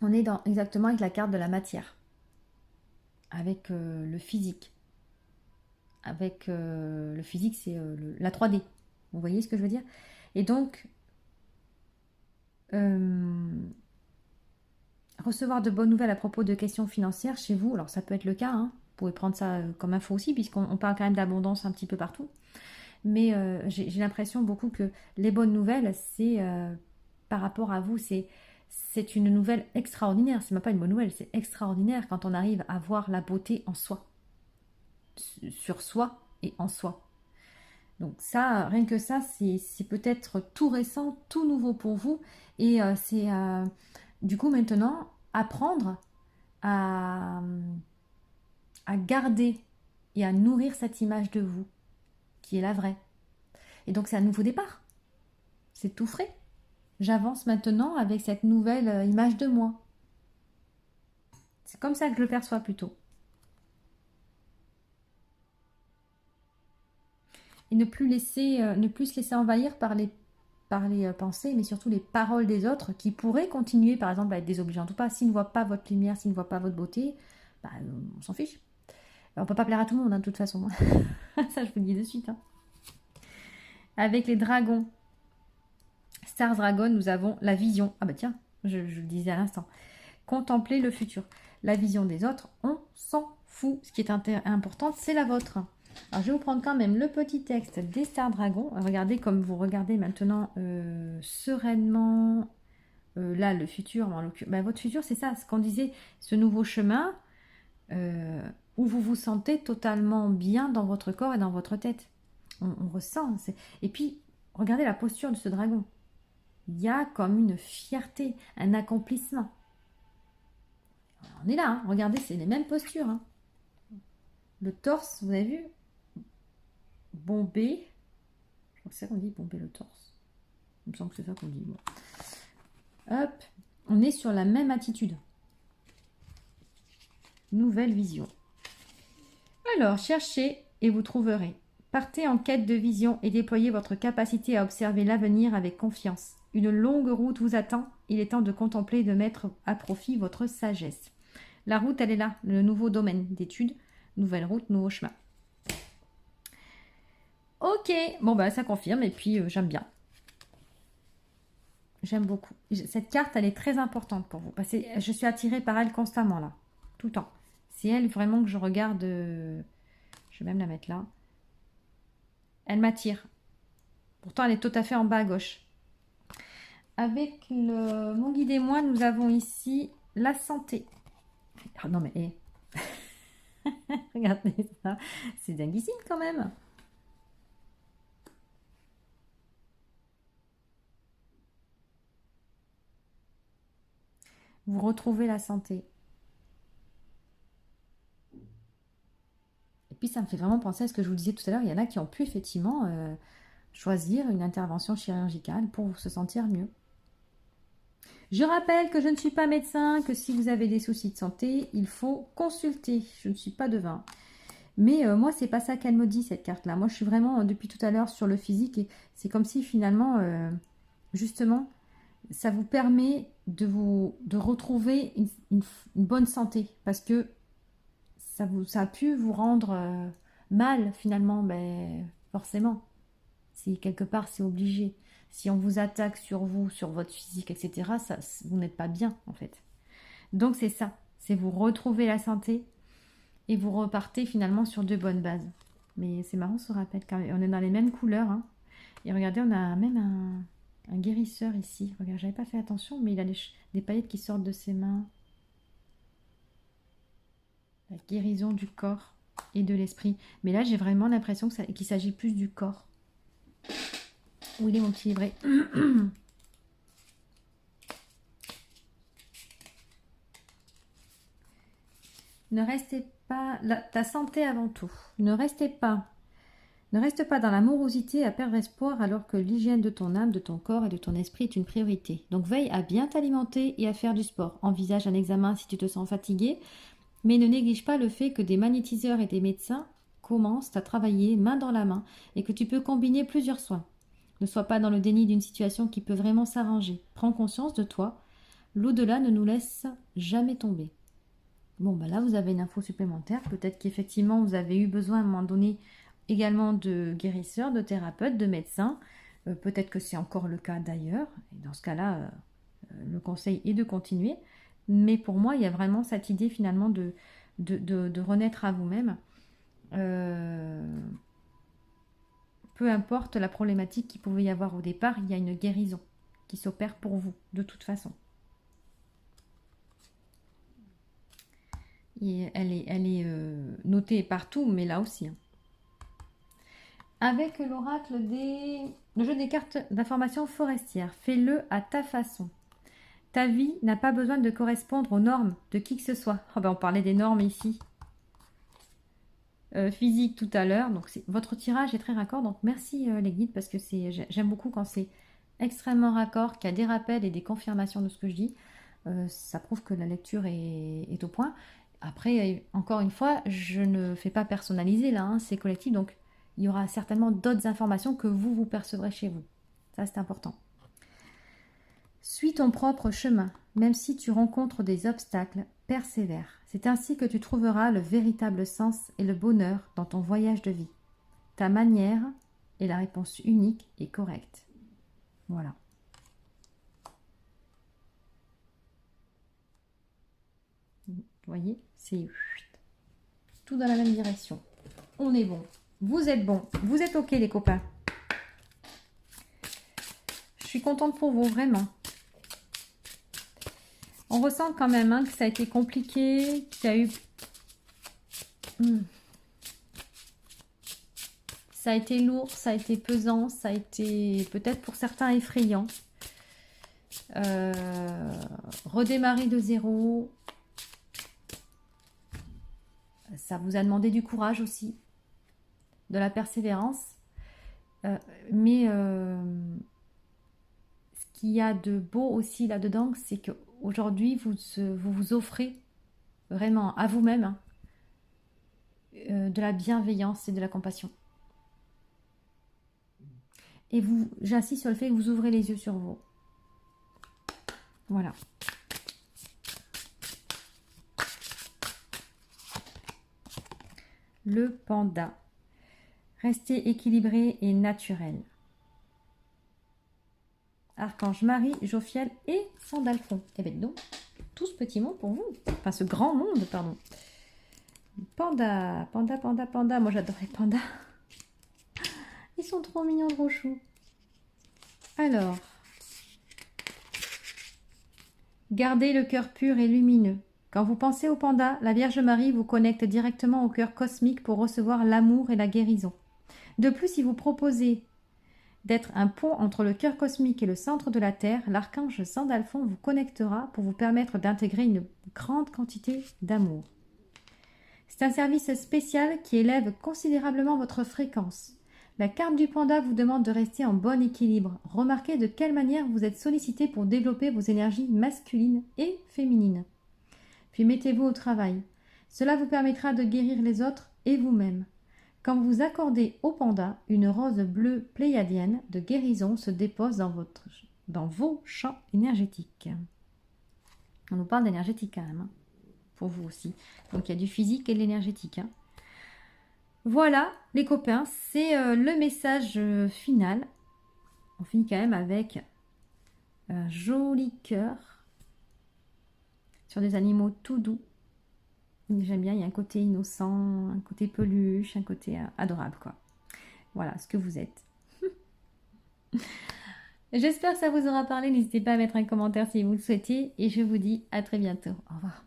[SPEAKER 1] on est exactement avec la carte de la matière. Avec le physique. Avec le physique, c'est la 3D. Vous voyez ce que je veux dire? Et donc, recevoir de bonnes nouvelles à propos de questions financières chez vous, alors ça peut être le cas, hein, vous pouvez prendre ça comme info aussi, puisqu'on parle quand même d'abondance un petit peu partout. Mais j'ai l'impression beaucoup que les bonnes nouvelles, c'est par rapport à vous, c'est une nouvelle extraordinaire. C'est même pas une bonne nouvelle, c'est extraordinaire quand on arrive à voir la beauté en soi, sur soi et en soi. Donc ça, rien que ça, c'est peut-être tout récent, tout nouveau pour vous. Et c'est du coup maintenant apprendre à à garder et à nourrir cette image de vous, qui est la vraie. Et donc c'est un nouveau départ. C'est tout frais. J'avance maintenant avec cette nouvelle image de moi. C'est comme ça que je le perçois plutôt. Et ne plus se laisser envahir par les pensées, mais surtout les paroles des autres qui pourraient continuer, par exemple, à être désobligeantes ou pas. S'ils ne voient pas votre lumière, s'ils ne voient pas votre beauté, bah, on s'en fiche. On ne peut pas plaire à tout le monde, hein, de toute façon. Ça, je vous le dis de suite. Hein. Avec les dragons, Star Dragon, nous avons la vision. Ah bah tiens, je le disais à l'instant. Contempler le futur. La vision des autres, on s'en fout. Ce qui est important, c'est la vôtre. Alors, je vais vous prendre quand même le petit texte des Star Dragons. Regardez comme vous regardez maintenant sereinement. Là, le futur, votre futur, c'est ça, ce qu'on disait, ce nouveau chemin où vous vous sentez totalement bien dans votre corps et dans votre tête. On ressent. Et puis, regardez la posture de ce dragon. Il y a comme une fierté, un accomplissement. On est là, hein. Regardez, c'est les mêmes postures. Hein. Le torse, vous avez vu, bombé. Je crois que c'est ça qu'on dit, bomber le torse. Il me semble que c'est ça qu'on dit. Bon. Hop, on est sur la même attitude. Nouvelle vision. Alors, cherchez et vous trouverez. Partez en quête de vision et déployez votre capacité à observer l'avenir avec confiance. Une longue route vous attend. Il est temps de contempler et de mettre à profit votre sagesse. La route, elle est là, le nouveau domaine d'études. Nouvelle route, nouveau chemin. Ok, bon bah ça confirme et puis j'aime bien. J'aime beaucoup. Cette carte, elle est très importante pour vous. Parce que je suis attirée par elle constamment là, tout le temps. C'est elle vraiment que je regarde. Je vais même la mettre là. Elle m'attire. Pourtant, elle est tout à fait en bas à gauche. Avec mon guide et moi, nous avons ici la santé. Oh non mais, regardez ça, c'est dinguissime quand même. Vous retrouvez la santé. Et puis ça me fait vraiment penser à ce que je vous disais tout à l'heure. Il y en a qui ont pu effectivement choisir une intervention chirurgicale pour se sentir mieux. Je rappelle que je ne suis pas médecin, que si vous avez des soucis de santé, il faut consulter. Je ne suis pas devin. Mais moi, c'est pas ça qu'elle me dit, cette carte-là. Moi, je suis vraiment, depuis tout à l'heure, sur le physique. Et c'est comme si, finalement, justement, ça vous permet de retrouver une bonne santé. Parce que ça a pu vous rendre mal, finalement. Ben, forcément. Si quelque part, c'est obligé. Si on vous attaque sur vous, sur votre physique, etc., vous n'êtes pas bien, en fait. Donc, c'est ça. C'est vous retrouver la santé et vous repartez finalement sur de bonnes bases. Mais c'est marrant ce rappel, car on est dans les mêmes couleurs. Hein. Et regardez, on a même un guérisseur ici. Regarde, j'avais pas fait attention, mais il a des paillettes qui sortent de ses mains. La guérison du corps et de l'esprit. Mais là, j'ai vraiment l'impression qu'il s'agit plus du corps. Où il est mon petit livret? Ne restez pas... ta santé avant tout. Ne reste pas dans la morosité à perdre espoir alors que l'hygiène de ton âme, de ton corps et de ton esprit est une priorité. Donc veille à bien t'alimenter et à faire du sport. Envisage un examen si tu te sens fatigué, mais ne néglige pas le fait que des magnétiseurs et des médecins commencent à travailler main dans la main et que tu peux combiner plusieurs soins. Ne sois pas dans le déni d'une situation qui peut vraiment s'arranger. Prends conscience de toi. L'au-delà ne nous laisse jamais tomber. Bon, bah là, vous avez une info supplémentaire. Peut-être qu'effectivement, vous avez eu besoin à un moment donné également de guérisseurs, de thérapeutes, de médecins. Peut-être que c'est encore le cas d'ailleurs. Et dans ce cas-là, le conseil est de continuer. Mais pour moi, il y a vraiment cette idée finalement de renaître à vous-même. Peu importe la problématique qu'il pouvait y avoir au départ, il y a une guérison qui s'opère pour vous, de toute façon. Et elle est notée partout, mais là aussi. Hein. Avec l'oracle le jeu des cartes d'information forestière, fais-le à ta façon. Ta vie n'a pas besoin de correspondre aux normes de qui que ce soit. Oh ben on parlait des normes ici. physique tout à l'heure. Donc votre tirage est très raccord. Donc merci les guides parce que j'aime beaucoup quand c'est extrêmement raccord, qu'il y a des rappels et des confirmations de ce que je dis. Ça prouve que la lecture est au point. Après, encore une fois, je ne fais pas personnaliser là, hein, c'est collectif. Donc il y aura certainement d'autres informations que vous percevrez chez vous. Ça, c'est important. Suis ton propre chemin, même si tu rencontres des obstacles, persévère. C'est ainsi que tu trouveras le véritable sens et le bonheur dans ton voyage de vie. Ta manière est la réponse unique et correcte. Voilà. Vous voyez, c'est tout dans la même direction. On est bon. Vous êtes bon. Vous êtes OK, les copains. Je suis contente pour vous, vraiment. On ressent quand même hein, que ça a été compliqué, qu'il y a eu... Ça a été lourd, ça a été pesant, ça a été peut-être pour certains effrayant. Redémarrer de zéro. Ça vous a demandé du courage aussi, de la persévérance. Mais ce qu'il y a de beau aussi là-dedans, c'est qu'aujourd'hui, vous vous offrez vraiment à vous-même hein, de la bienveillance et de la compassion. Et j'insiste sur le fait que vous ouvrez les yeux sur vous. Voilà. Le panda. Restez équilibré et naturel. Archange Marie, Jophiel et Sandalphon. Eh bien donc, tout ce petit monde pour vous. Enfin, ce grand monde, pardon. Panda, panda, panda, panda. Moi, j'adore les pandas. Ils sont trop mignons, trop choux. Alors, gardez le cœur pur et lumineux. Quand vous pensez au panda, la Vierge Marie vous connecte directement au cœur cosmique pour recevoir l'amour et la guérison. De plus, si vous proposez d'être un pont entre le cœur cosmique et le centre de la Terre, l'archange Sandalphon vous connectera pour vous permettre d'intégrer une grande quantité d'amour. C'est un service spécial qui élève considérablement votre fréquence. La carte du panda vous demande de rester en bon équilibre. Remarquez de quelle manière vous êtes sollicité pour développer vos énergies masculines et féminines. Puis mettez-vous au travail. Cela vous permettra de guérir les autres et vous-même. Quand vous accordez au panda, une rose bleue pléiadienne de guérison se dépose dans vos champs énergétiques. On nous parle d'énergétique quand même, hein, pour vous aussi. Donc il y a du physique et de l'énergétique. Hein. Voilà les copains, c'est le message final. On finit quand même avec un joli cœur sur des animaux tout doux. J'aime bien, il y a un côté innocent, un côté peluche, un côté adorable, quoi. Voilà ce que vous êtes. J'espère que ça vous aura parlé. N'hésitez pas à mettre un commentaire si vous le souhaitez. Et je vous dis à très bientôt. Au revoir.